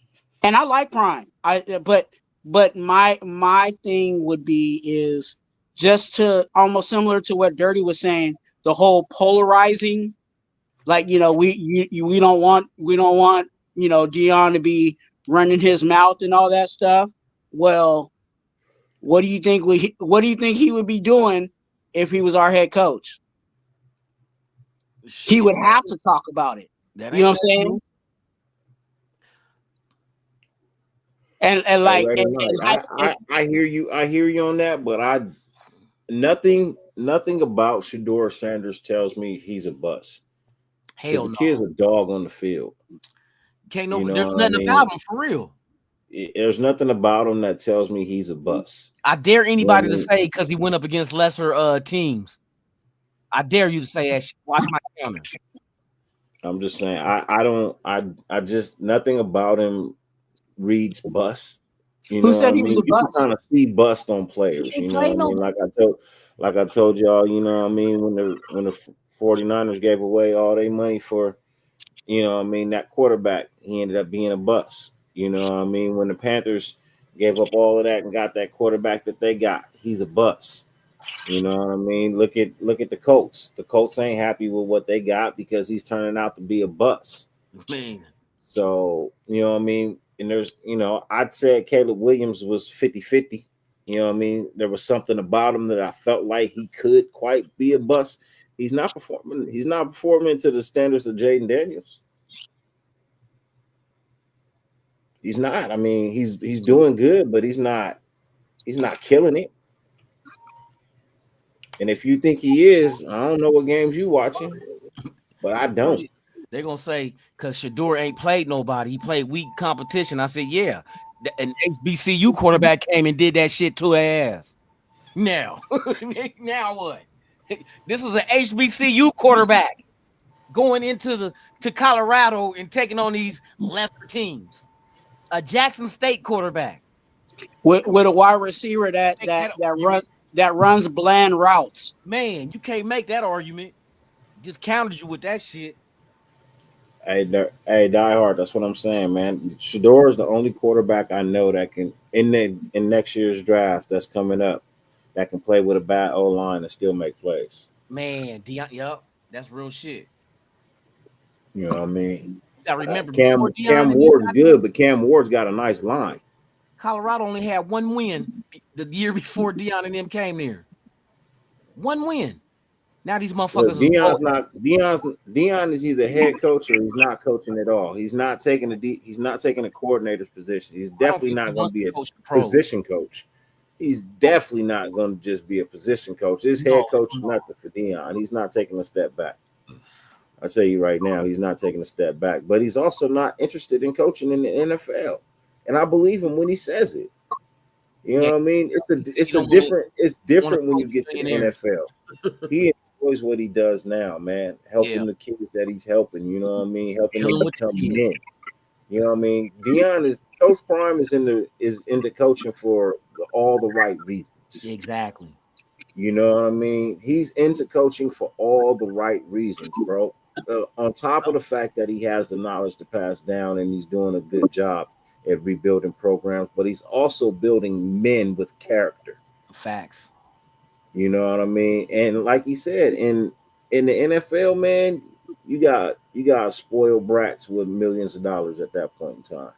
And I like Prime. But my thing would be is just to almost similar to what Dirty was saying, the whole polarizing, like, we don't want Deion to be running his mouth and all that stuff. Well, what do you think he would be doing if he was our head coach? He would have to talk about it. You know what I'm saying? And like,
I hear you on that, but nothing about Shedeur Sanders tells me he's a bust.
Hell no.
The kid's a dog on the field.
There's nothing about him for real.
There's nothing about him that tells me he's a bust.
I dare anybody to say because he went up against lesser teams. I dare you to say that shit. Watch my counter.
I'm just saying, I just nothing about him reads bust.
Who said he was a bust?
You kind of see bust on players. You know what I mean? Like I told y'all, you know what I mean, when the 49ers gave away all their money for, you know what I mean, that quarterback, he ended up being a bust. You know what I mean? When the Panthers gave up all of that and got that quarterback that they got, he's a bust. You know what I mean? Look at the Colts. The Colts ain't happy with what they got because he's turning out to be a bust.
Man.
So, you know what I mean? And there's, I'd say Caleb Williams was 50-50. You know what I mean? There was something about him that I felt like he could quite be a bust. He's not performing. He's not performing to the standards of Jaden Daniels. He's not. I mean, he's doing good, but he's not killing it. And if you think he is, I don't know what games you watching, but I don't.
They're gonna say because Shedeur ain't played nobody, he played weak competition. I said, yeah. An HBCU quarterback came and did that shit to her ass. Now what? This is an HBCU quarterback. going to Colorado and taking on these lesser teams. A Jackson State quarterback
with a wide receiver
Make that
that runs bland routes.
man, you can't make that argument. Just counted you with that shit.
Hey, Die Hard. That's what I'm saying, man. Shador is the only quarterback I know that can in next year's draft that's coming up that can play with a bad O line and still make plays.
Man, yup, that's real shit.
You know what I mean?
You gotta remember
Cam
before Deion
Cam
and
Ward's
them,
good, but Cam Ward's got a nice line.
Colorado only had one win the year before Deion and them came there. One win. Now these motherfuckers
Look, Deion is either head coach or he's not coaching at all. He's not taking a coordinator's position. He's definitely not going to be a position coach. He's definitely not going to just be a position coach. His head coach is nothing for Deion. He's not taking a step back. I tell you right now, he's not taking a step back. But he's also not interested in coaching in the NFL. And I believe him when he says it. You know what I mean? It's different when you get to the NFL. He enjoys what he does now, man. Helping the kids that he's helping, you know what I mean? Helping them become men. You know what I mean? Coach Prime is into coaching for all the right reasons.
Exactly.
You know what I mean? He's into coaching for all the right reasons, bro. On top of the fact that he has the knowledge to pass down and he's doing a good job at rebuilding programs, but he's also building men with character.
Facts.
You know what I mean? And like he said, in the NFL, man, you got spoiled brats with millions of dollars at that point in time.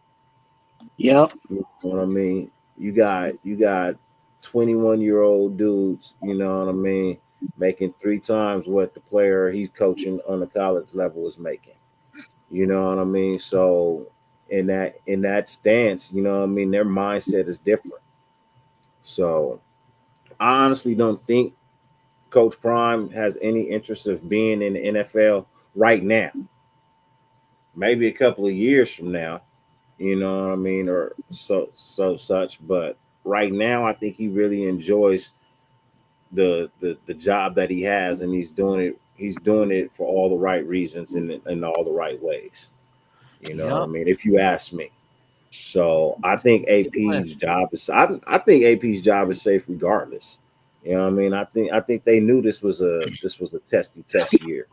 Yep.
You know what I mean? You got 21-year-old dudes, you know what I mean, making 3 times what the player he's coaching on the college level is making. You know what I mean? So in that stance, you know what I mean, their mindset is different. So I honestly don't think Coach Prime has any interest of being in the NFL right now. Maybe a couple of years from now, you know what I mean, or such. But right now, I think he really enjoys the job that he has, and he's doing it. He's doing it for all the right reasons and in all the right ways. You know what I mean? If you ask me. So I think AP's job is. I think AP's job is safe regardless. You know what I mean? I think they knew this was a testy test year.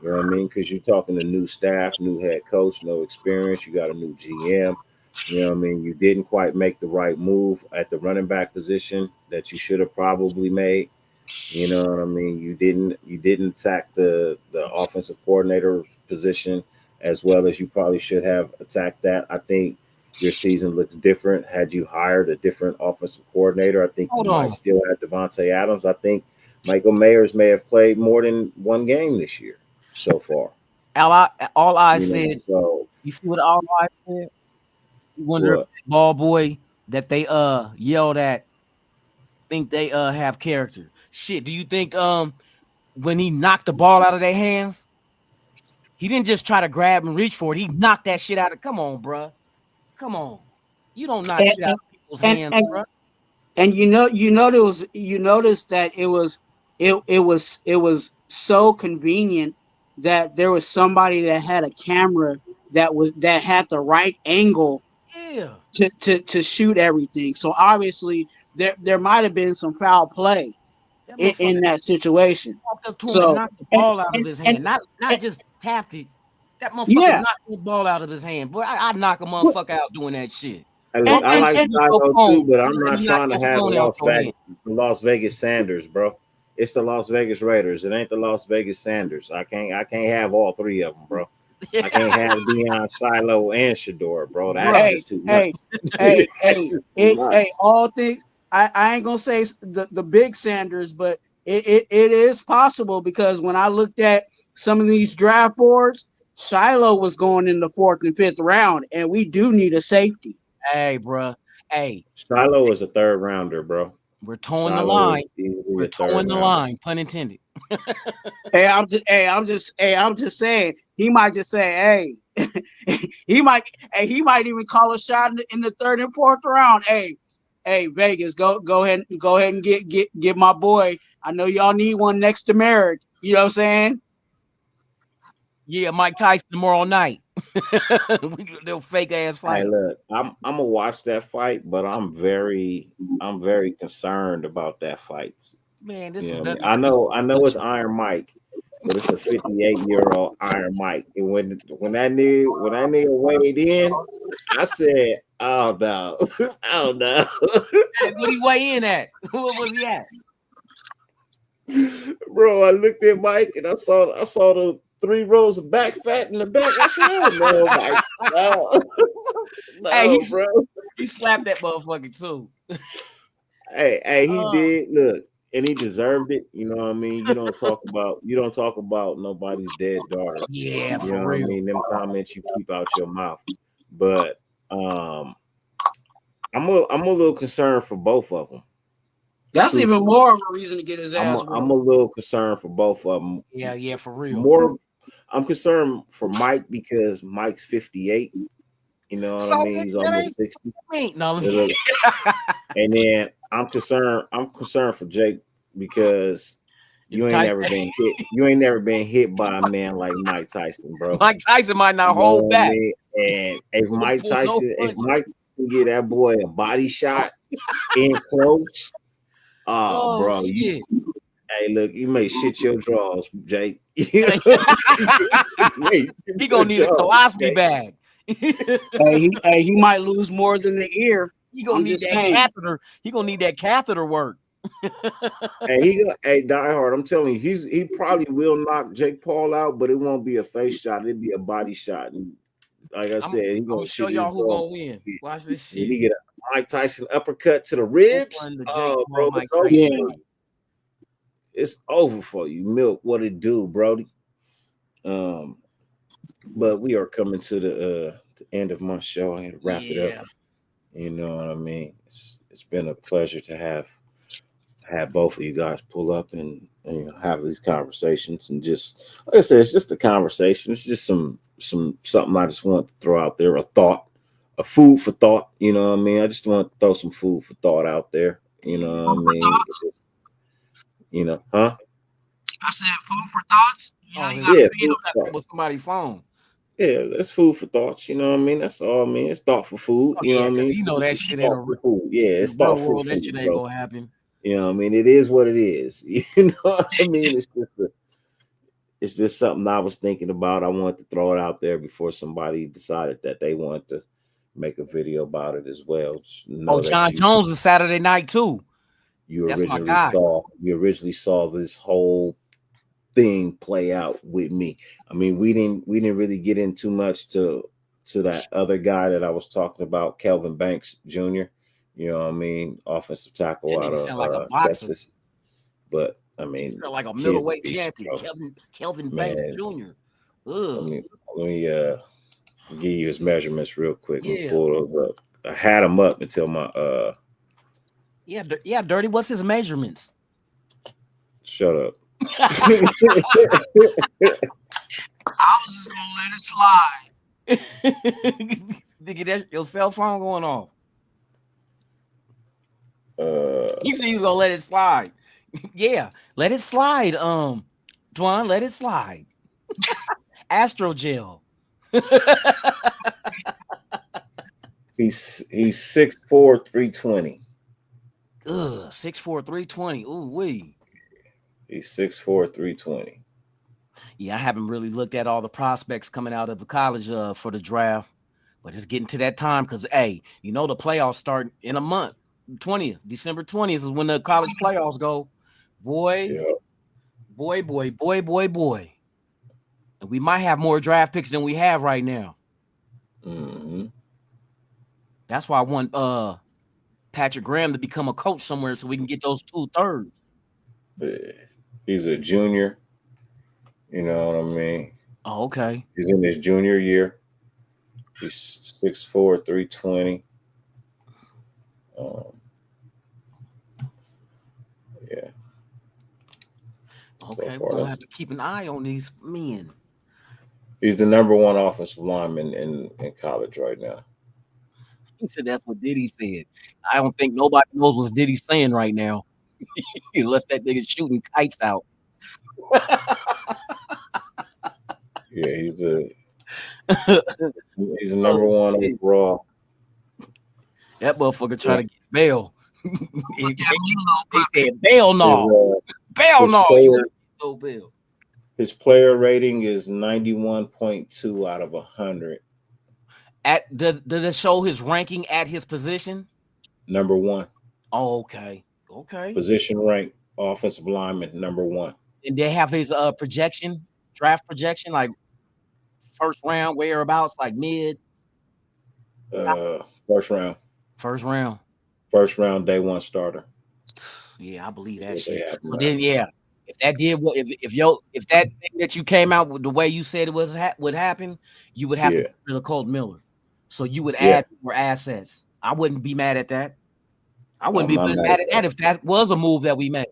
You know what I mean? Because you're talking to new staff, new head coach, no experience. You got a new GM. You know what I mean? You didn't quite make the right move at the running back position that you should have probably made. You know what I mean? You didn't attack the offensive coordinator position as well as you probably should have attacked that. I think your season looks different had you hired a different offensive coordinator. I think you might still have Devontae Adams. I think Michael Mayers may have played more than one game this year so far.
All I said, you see what all I said? You wonder if that ball boy that they yelled at think they have character. Shit, do you think when he knocked the ball out of their hands, he didn't just try to grab and reach for it. He knocked that shit out of. Come on, bro. Come on. You don't knock shit out of people's hands, bro.
And you noticed that it was so convenient that there was somebody that had a camera that had the right angle to shoot everything. So obviously there might have been some foul play in that situation.
Walked up to him and knocked the ball out of his hand. Not just tapped it. That motherfucker knocked the ball out of his hand. Boy, I knock a motherfucker out doing that shit.
I like Shiloh too, but I'm not trying to have the Las Vegas Sanders, bro. It's the Las Vegas Raiders. It ain't the Las Vegas Sanders. I can't have all 3 of them, bro. I can't have Deion, Shiloh, and Shador, bro. That's just too much.
Hey, all things. I ain't gonna say the big Sanders, but it is possible because when I looked at some of these draft boards, Shiloh was going in the 4th and 5th round, and we do need a safety.
Hey, bro. Hey,
Shiloh is a 3rd rounder, bro.
We're towing the line. We're towing the line, pun intended.
I'm just saying. He might just say, hey, he might even call a shot in the 3rd and 4th round. Hey, Vegas, go ahead and get my boy. I know y'all need one next to Merrick. You know what I'm saying?
Yeah, Mike Tyson tomorrow night. They'll fake ass fight.
Hey, look, I'm gonna watch that fight, but I'm very concerned about that fight.
Man, this
You
is
know what
nothing.
I mean? I know it's Iron Mike, but it's a 58-year-old Iron Mike. And when that nigga weighed in, I said, "Oh no, oh no."
Hey, what he weigh in at? What was he at?
Bro, I looked at Mike and I saw the 3 rows of back fat in the back. I said, "Oh no, Mike, no, no,
Hey,
bro."
he slapped that motherfucker too.
Hey, he did. Look, and he deserved it. You know what I mean? You don't talk about nobody's dead daughter.
Yeah,
You
for
know what I
real.
mean? Them comments you keep out your mouth. But I'm a little concerned for both of them.
That's even more of a reason to get his ass.
I'm a little concerned for both of them.
Yeah, for real.
I'm concerned for Mike because Mike's 58. You know what I mean? He's almost 60. And then I'm concerned for Jake because you ain't never been hit by a man like Mike Tyson, bro.
Mike Tyson might not hold back.
And if Mike Tyson can get that boy a body shot in close, bro,
shit.
Hey, look, you may shit your drawers, Jake. He
gonna need a Colostomy bag.
hey, he might lose more than the ear.
He gonna need that catheter. He gonna need that catheter work.
Hey, Die Hard, I'm telling you, he probably will knock Jake Paul out, but it won't be a face shot. It'll be a body shot. And like I said, he's gonna
show y'all who gonna win. Watch this shit.
He get a Mike Tyson uppercut to the ribs. Oh, bro, it's over for you. Milk, what it do, Brody? But we are coming to the end of my show. I had to wrap it up. You know what I mean? It's been a pleasure to have both of you guys pull up and have these conversations. And just like I said, it's just a conversation. It's just something I just want to throw out there, a food for thought. You know what I mean? I just want to throw some food for thought out there. You know what I mean? Huh?
I said food for thoughts.
You gotta with somebody's phone.
Yeah, that's food for thoughts. You know what I mean? That's all I mean. It's thoughtful food. You know what I mean?
You know that shit ain't
food. Yeah, it's thoughtful
world. That shit ain't gonna happen.
You know what I mean? It is what it is. You know what I mean? It's just something I was thinking about. I wanted to throw it out there before somebody decided that they wanted to make a video about it as well.
John Jones is Saturday night too.
You originally saw this whole thing play out with me. I mean, we didn't really get in too much to that other guy that I was talking about, Kelvin Banks Jr. You know what I mean? Offensive tackle out of Texas. But I mean,
like a middleweight champion, Kelvin Banks Jr.
Let me give you his measurements real quick. And pull those up. I had him up until my
Yeah, Dirty. What's his measurements?
Shut up.
I was just gonna let it slide.
Nigga, that's your cell phone going off. He said he's gonna let it slide. Yeah, let it slide. Twuan, let it slide. Astrogel.
He's 6'4", 320.
6'4", 320. Ooh wee.
He's 6'4", 320.
Yeah, I haven't really looked at all the prospects coming out of the college for the draft, but it's getting to that time because the playoffs start in a month. 20th, December 20th is when the college playoffs go. Boy. And we might have more draft picks than we have right now.
Mm-hmm.
That's why I want Patrick Graham to become a coach somewhere so we can get those 2/3.
He's a junior. You know what I mean?
Oh, okay.
He's in his junior year. He's 6'4", 320. Yeah.
Okay, we're gonna have to keep an eye on these men.
He's the number one offensive lineman in college right now.
He said that's what Diddy said. I don't think nobody knows what Diddy's saying right now. Unless that nigga shooting kites out.
Yeah, he's a number one overall.
That motherfucker trying to get bail. They said bail no. Bail no.
His player rating is 91.2 out of 100.
Did it show his ranking at his position?
Number one.
Oh, okay.
Position rank, offensive lineman, number one.
And they have his projection, draft projection, like first round, whereabouts, like mid.
First round. First round, day one starter.
Yeah, I believe that shit. So then, yeah, if that did what if that thing that you came out with the way you said it was would happen, you would have to get rid of Colt Miller. So you would add more assets. I wouldn't be mad at that. I wouldn't be mad at that if that was a move that we made.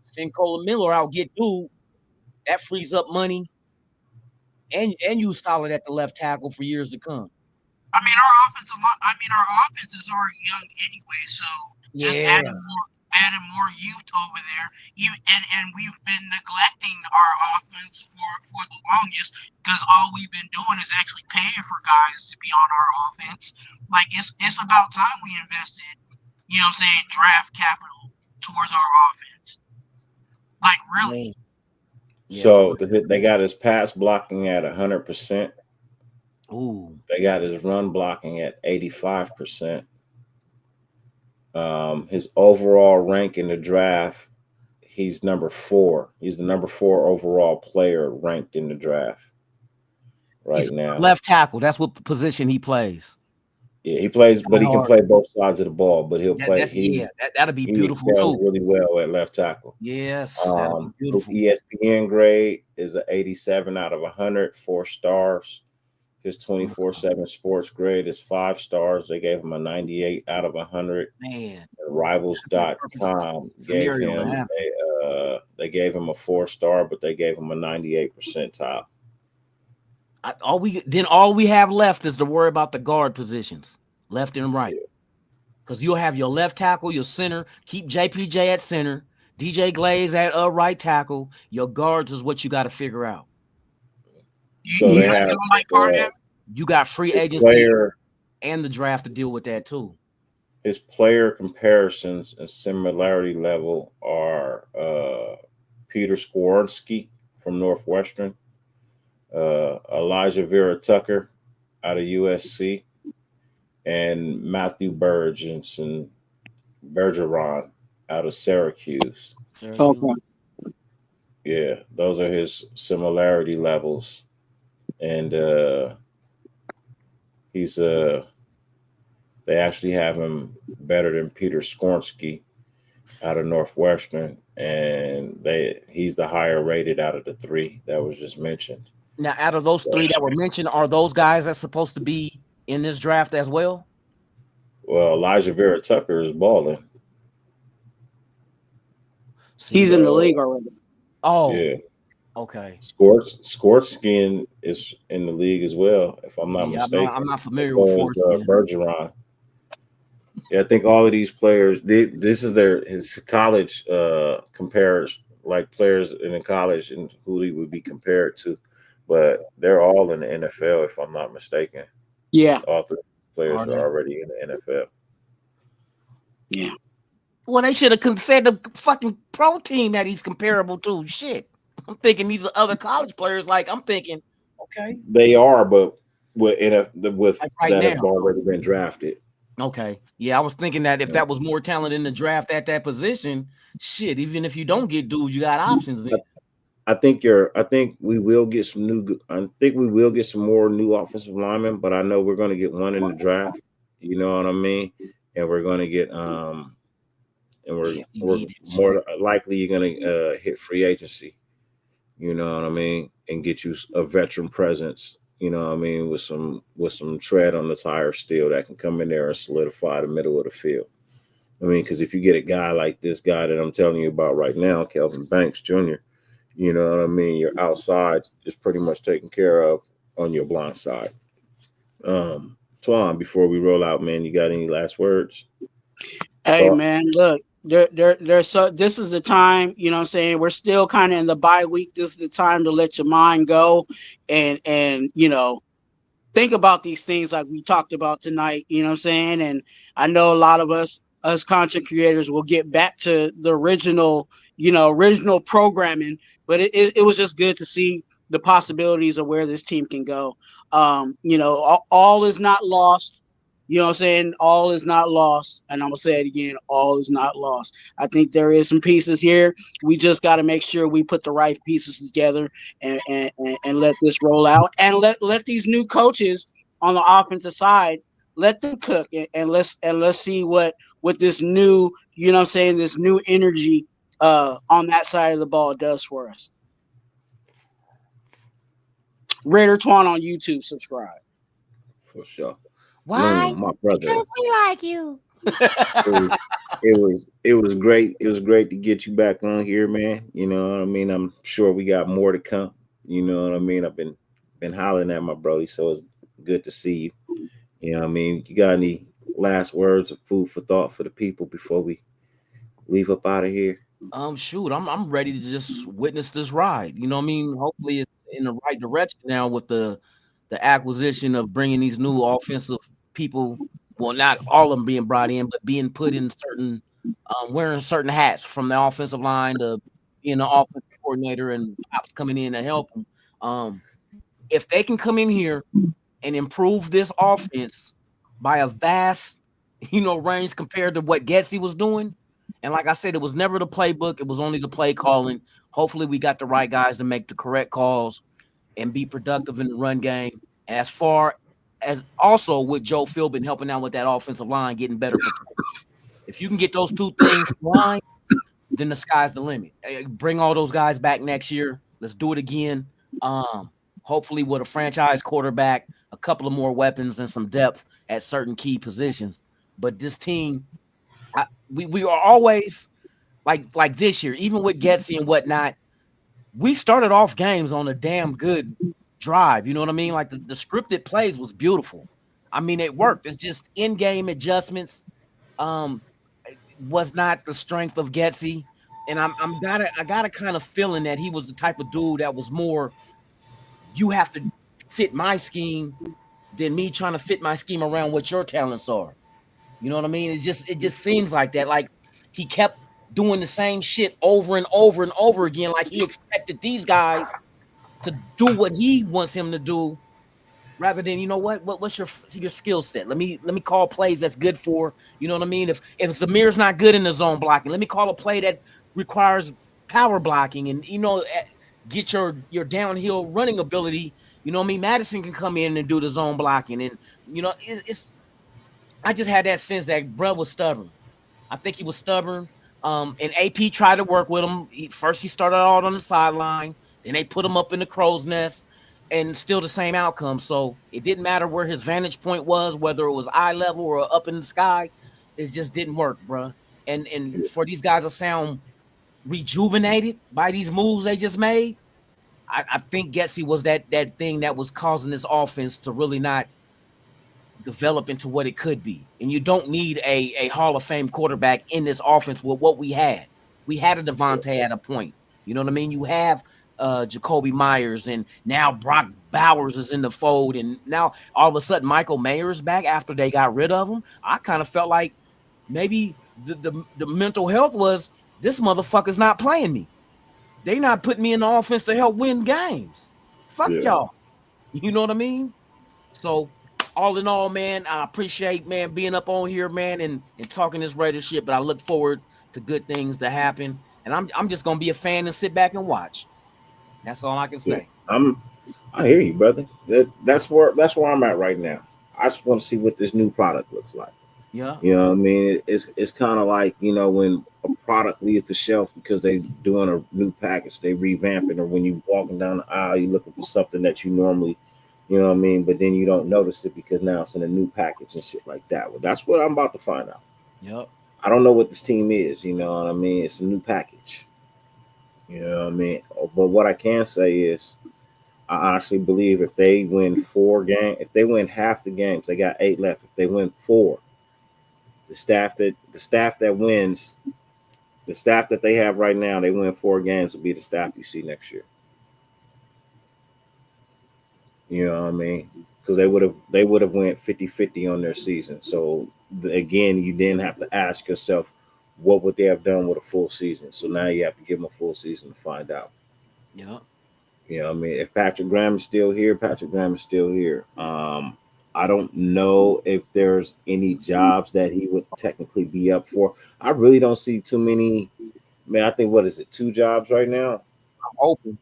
Send Colt Miller out, get dude. That frees up money, and you solid at the left tackle for years to come.
I mean, our offense is already young anyway, so just adding more youth over there. And we've been neglecting our offense for the longest because all we've been doing is actually paying for guys to be on our offense. Like it's about time we invested, you know what I'm saying, draft capital towards our offense. Like really.
So they got his pass blocking at 100%.
Ooh.
They got his run blocking at 85%. His overall rank in the draft, he's number 4. He's the number 4 overall player ranked in the draft right now.
Left tackle. That's what position he plays.
Yeah, he plays, but he can play both sides of the ball. But he'll play.
That'll be beautiful too.
Really well at left tackle.
Yes, that'll be beautiful.
His ESPN grade is an 87 out of 100, 4 stars. His 24/7 sports grade is 5 stars. They gave him a 98 out of 100.
Man,
Rivals.com gave him they gave him a 4-star, but they gave him a 98 percentile.
All we have left is to worry about the guard positions, left and right. Because you'll have your left tackle, your center, keep JPJ at center, DJ Glaze at right tackle. Your guards is what you got to figure out.
So they have
you got free agency and the draft to deal with that too.
His player comparisons and similarity level are Peter Skoronski from Northwestern, Elijah Vera Tucker out of USC, and Matthew Bergeron out of Syracuse.
Okay.
Yeah, those are his similarity levels. And he's they actually have him better than Peter Skoronski out of Northwestern, and he's the higher rated out of the 3 that was just mentioned.
Now, out of those 3 that were mentioned, are those guys that's supposed to be in this draft as well?
Well, Elijah Vera Tucker is balling.
He's in the league already.
Oh,
yeah.
Okay.
Skorskin is in the league as well, if I'm not mistaken.
I'm not familiar with
Bergeron. Yeah, I think all of these players, this is his college compares, like players in the college and who he would be compared to, but they're all in the NFL, if I'm not mistaken.
Yeah.
All 3 players are already in the NFL.
Yeah.
Well, they should have said the fucking pro team that he's comparable to. Shit. I'm thinking these are other college players. Like, I'm thinking, okay.
They are, but with
like that
have already been drafted.
Okay. Yeah, I was thinking that if that was more talent in the draft at that position, shit, even if you don't get dudes, you got options then.
I think we will get some more new offensive linemen, but I know we're going to get one in the draft. You know what I mean? And we're going to get and we're more likely you're going to hit free agency. You know what I mean? And get you a veteran presence, you know what I mean, with some tread on the tire still that can come in there and solidify the middle of the field. I mean, because if you get a guy like this guy that I'm telling you about right now, Kelvin Banks Jr., you know what I mean, your outside is pretty much taken care of on your blind side. Twuan, before we roll out, man, you got any last words?
Hey, man, look, there's so this is the time, you know what I'm saying, we're still kind of in the bye week. This is the time to let your mind go and think about these things like we talked about tonight, you know what I'm saying? And I know a lot of us content creators will get back to the original programming, but it was just good to see the possibilities of where this team can go. All is not lost. You know what I'm saying? All is not lost. And I'm going to say it again. All is not lost. I think there is some pieces here. We just got to make sure we put the right pieces together and let this roll out. And let these new coaches on the offensive side, let them cook. And let's see what this new, you know what I'm saying, this new energy on that side of the ball does for us. Raider Twuan on YouTube, subscribe.
For sure.
Why?
My brother.
Because we like you.
It was great. It was great to get you back on here, man. You know what I mean? I'm sure we got more to come. You know what I mean? I've been hollering at my brody, so it's good to see you. You know what I mean? You got any last words of food for thought for the people before we leave up out of here?
Shoot, I'm ready to just witness this ride. You know what I mean? Hopefully it's in the right direction now with the acquisition of bringing these new offensive people. Well, not all of them being brought in, but being put in certain, wearing certain hats from the offensive line to being the offensive coordinator and Pops coming in to help them. If they can come in here and improve this offense by a vast, range compared to what Getsy was doing. And like I said, it was never the playbook. It was only the play calling. Hopefully we got the right guys to make the correct calls and be productive in the run game. As far as also with Joe Philbin helping out with that offensive line, getting better protection. If you can get those two things aligned, then the sky's the limit. Bring all those guys back next year. Let's do it again. Hopefully with a franchise quarterback, a couple of more weapons and some depth at certain key positions. But this team, we are always like this year, even with Getsy and whatnot, we started off games on a damn good drive. You know what I mean? Like the scripted plays was beautiful. I mean, it worked. It's just in-game adjustments was not the strength of Getsy. And I got a kind of feeling that he was the type of dude that was more, you have to fit my scheme than me trying to fit my scheme around what your talents are. You know what I mean? It just seems like that. Like he kept doing the same shit over and over and over again. Like he expected these guys to do what he wants him to do, rather than, what's your skill set? Let me call plays that's good for, you know what I mean? If Zamir's not good in the zone blocking, let me call a play that requires power blocking and get your downhill running ability. You know what I mean? Madison can come in and do the zone blocking, and I just had that sense that Bruh was stubborn. I think he was stubborn. And AP tried to work with him. First, he started out on the sideline. Then they put him up in the crow's nest, and still the same outcome. So it didn't matter where his vantage point was, whether it was eye level or up in the sky. It just didn't work, bruh. And for these guys to sound rejuvenated by these moves they just made, I think Getsy was that thing that was causing this offense to really not develop into what it could be. And you don't need a Hall of Fame quarterback in this offense with what we had. We had a Devontae at a point. You know what I mean? You have Jacoby Myers, and now Brock Bowers is in the fold, and now all of a sudden Michael Mayer's back after they got rid of him. I kind of felt like maybe the mental health was, this motherfucker's not playing me. They not putting me in the offense to help win games. Fuck y'all. You know what I mean? So all in all, man, I appreciate, man, being up on here, man, and talking this Raider shit, but I look forward to good things to happen. And I'm just gonna be a fan and sit back and watch. That's all I can say.
I hear you, brother. That's where I'm at right now. I just want to see what this new product looks like.
Yeah.
You know what I mean? It's kind of like, when a product leaves the shelf because they're doing a new package, they revamp it, or when you walking down the aisle, you're looking for something that you normally, you know what I mean, but then you don't notice it because now it's in a new package and shit like that. Well, that's what I'm about to find out.
Yep.
I don't know what this team is, you know what I mean? It's a new package. You know what I mean? But what I can say is, I honestly believe if they win 4 games, if they win half the games, they got 8 left. If they win 4, the staff that wins The staff that they have right now, they win 4 games, will be the staff you see next year. You know what I mean? Because they would have went 50-50 on their season. So again, you then have to ask yourself, what would they have done with a full season? So now you have to give them a full season to find out.
Yeah.
You know what I mean? If Patrick Graham is still here, Patrick Graham is still here. I don't know if there's any jobs that he would technically be up for. I really don't see too many. Man, I think, what is it, 2 jobs right now?
I'm open.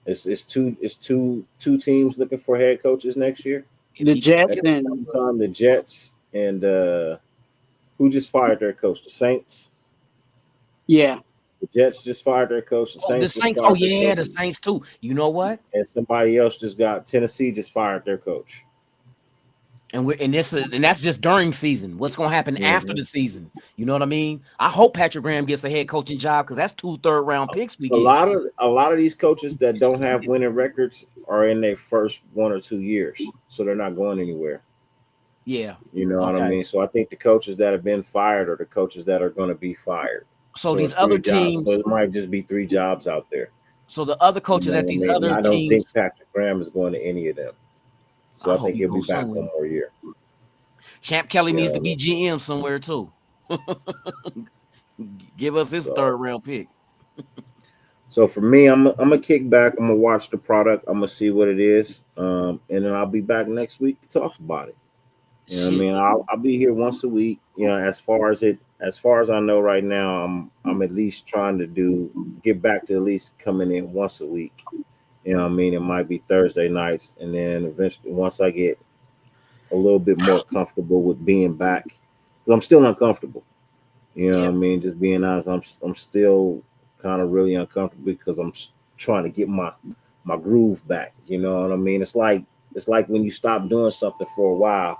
It's two teams looking for head coaches next year.
The Jets
At the
and
same time, the Jets and who just fired their coach? The Saints.
yeah.
The Jets just fired their coach. The Saints.
The Saints.
Just fired
Oh yeah,
their
the
coach.
Saints too. You know what?
And somebody else Tennessee just fired their coach.
And that's just during season. What's going to happen after
Mhm.
the season? You know what I mean? I hope Patrick Graham gets a head coaching job because that's 2 third-round picks we
A
get.
lot of these coaches that don't have winning records are in their first 1 or 2 years, so they're not going anywhere.
Yeah.
You know what I
Okay.
mean? So I think the coaches that have been fired are the coaches that are going to be fired.
So
it's
these
3
other
jobs.
teams.
So it might just be 3 jobs out there.
So the other
You
coaches
know
at
what I
these
mean?
other
And I don't
teams.
think Patrick Graham is going to any of them. So
I
I
hope
think
he
he'll be
goes
back
somewhere.
1 more year.
Champ Kelly needs to
Yeah.
be GM somewhere too. Give us his
So-
3rd-round pick.
So for me, I'm gonna kick back. I'm gonna watch the product. I'm gonna see what it is, and then I'll be back next week to talk about it. You know what I
Shit.
mean? I'll be here once a week. You know, as far as I know right now, I'm at least trying to get back to at least coming in once a week. You know what I mean? It might be Thursday nights, and then eventually, once I get a little bit more comfortable with being back, because I'm still uncomfortable. You know what I mean? Just being honest, I'm still kind of really uncomfortable because I'm trying to get my groove back. You know what I mean? It's like when you stop doing something for a while,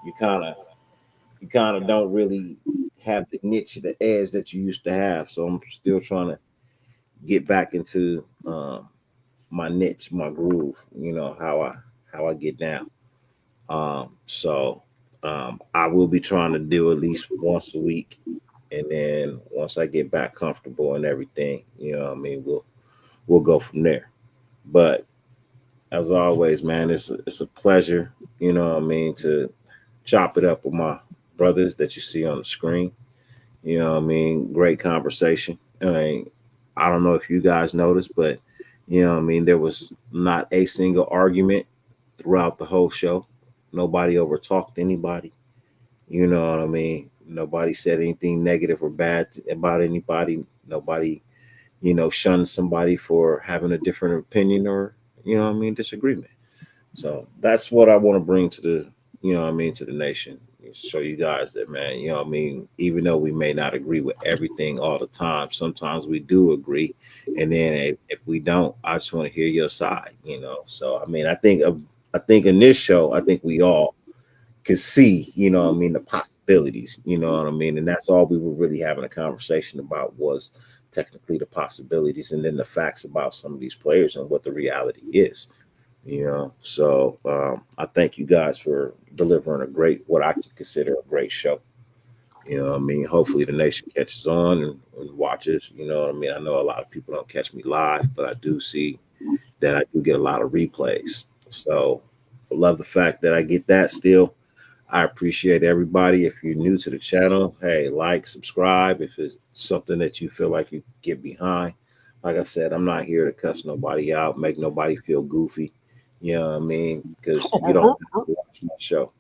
you kind of don't really have the niche, the edge that you used to have. So I'm still trying to get back into my niche, my groove. You know how I get down. So I will be trying to do at least once a week, and then once I get back comfortable and everything, you know what I mean, we'll go from there. But as always, man, it's a pleasure, you know what I mean, to chop it up with my brothers that you see on the screen. You know what I mean? Great conversation. I don't know if you guys noticed, but you know what I mean, there was not a single argument throughout the whole show. Nobody overtalked anybody. You know what I mean? Nobody said anything negative or bad about anybody. Nobody, shunned somebody for having a different opinion or, disagreement. So that's what I want to bring to to the nation. Show you guys that, man, even though we may not agree with everything all the time, sometimes we do agree. And then if we don't, I just want to hear your side, So, I mean, I think in this show, I think we all could see, the possibilities, and that's all we were really having a conversation about was technically the possibilities and then the facts about some of these players and what the reality is. So I thank you guys for delivering what I consider a great show. Hopefully the nation catches on and watches. I know a lot of people don't catch me live, but I do see that I do get a lot of replays. So I love the fact that I get that still. I appreciate everybody. If you're new to the channel, hey, like, subscribe. If it's something that you feel like you get behind, like I said, I'm not here to cuss nobody out, make nobody feel goofy. You know what I mean? Because you don't have to watch my show.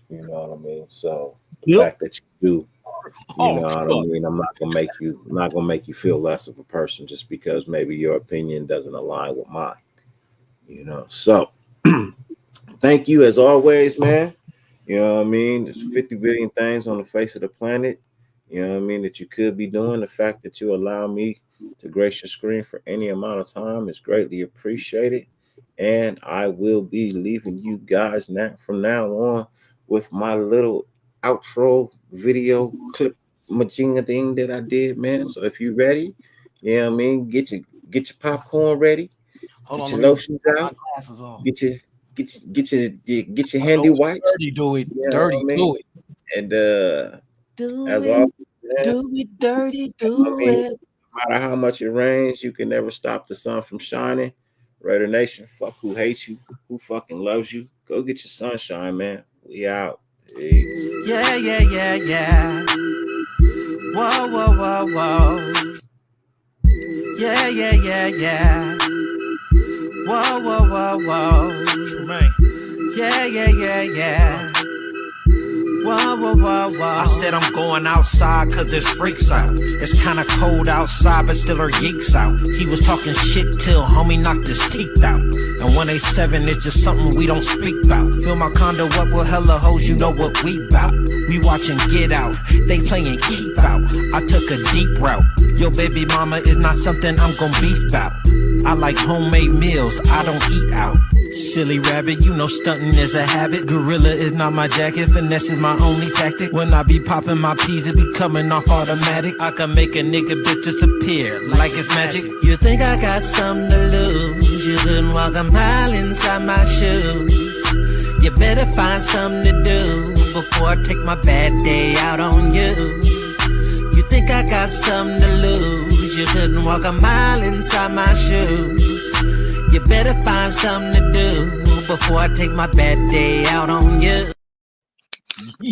You know what I mean? So the fact that you do, you know what I mean? I'm not gonna make you feel less of a person just because maybe your opinion doesn't align with mine. So thank you as always, man. You know what I mean? There's 50 billion things on the face of the planet, you know what I mean, that you could be doing. The fact that you allow me to grace your screen for any amount of time is greatly appreciated. And I will be leaving you guys from now on with my little outro video clip majinga thing that I did, man. So if you're ready, you know what I mean, get your popcorn ready, get your lotions out, get your handy wipes.
Dirty, do it.
You know
Dirty,
what I mean?
do it.
And
Do
as
it.
always,
Do it dirty,
I
do
mean,
it.
no matter how much it rains, you can never stop the sun from shining. Raider Nation, fuck who hates you, who fucking loves you. Go get your sunshine, man. We out. Peace.
Yeah, yeah, yeah, yeah. Whoa, whoa, whoa, whoa. Yeah, yeah, yeah, yeah. Whoa, whoa, whoa, whoa. Tremaine. Yeah, yeah, yeah, yeah. Whoa, whoa, whoa, whoa. I said I'm going outside cause there's freaks out. It's kinda cold outside but still her geeks out. He was talking shit till homie knocked his teeth out. And 187 is just something we don't speak about. Fill my condo up with hella hoes, you know what we bout. We watching Get Out, they playing Keep Out. I took a deep route. Yo baby mama is not something I'm gon' beef bout. I like homemade meals, I don't eat out. Silly rabbit, you know stunting is a habit. Gorilla is not my jacket, finesse is my only tactic. When I be popping my peas, it be coming off automatic. I can make a nigga bitch disappear like it's magic. You think I got something to lose? You couldn't walk a mile inside my shoes. You better find something to do before I take my bad day out on you. You think I got something to lose? You couldn't walk a mile inside my shoes. You better find something to do before I take my bad day out on you.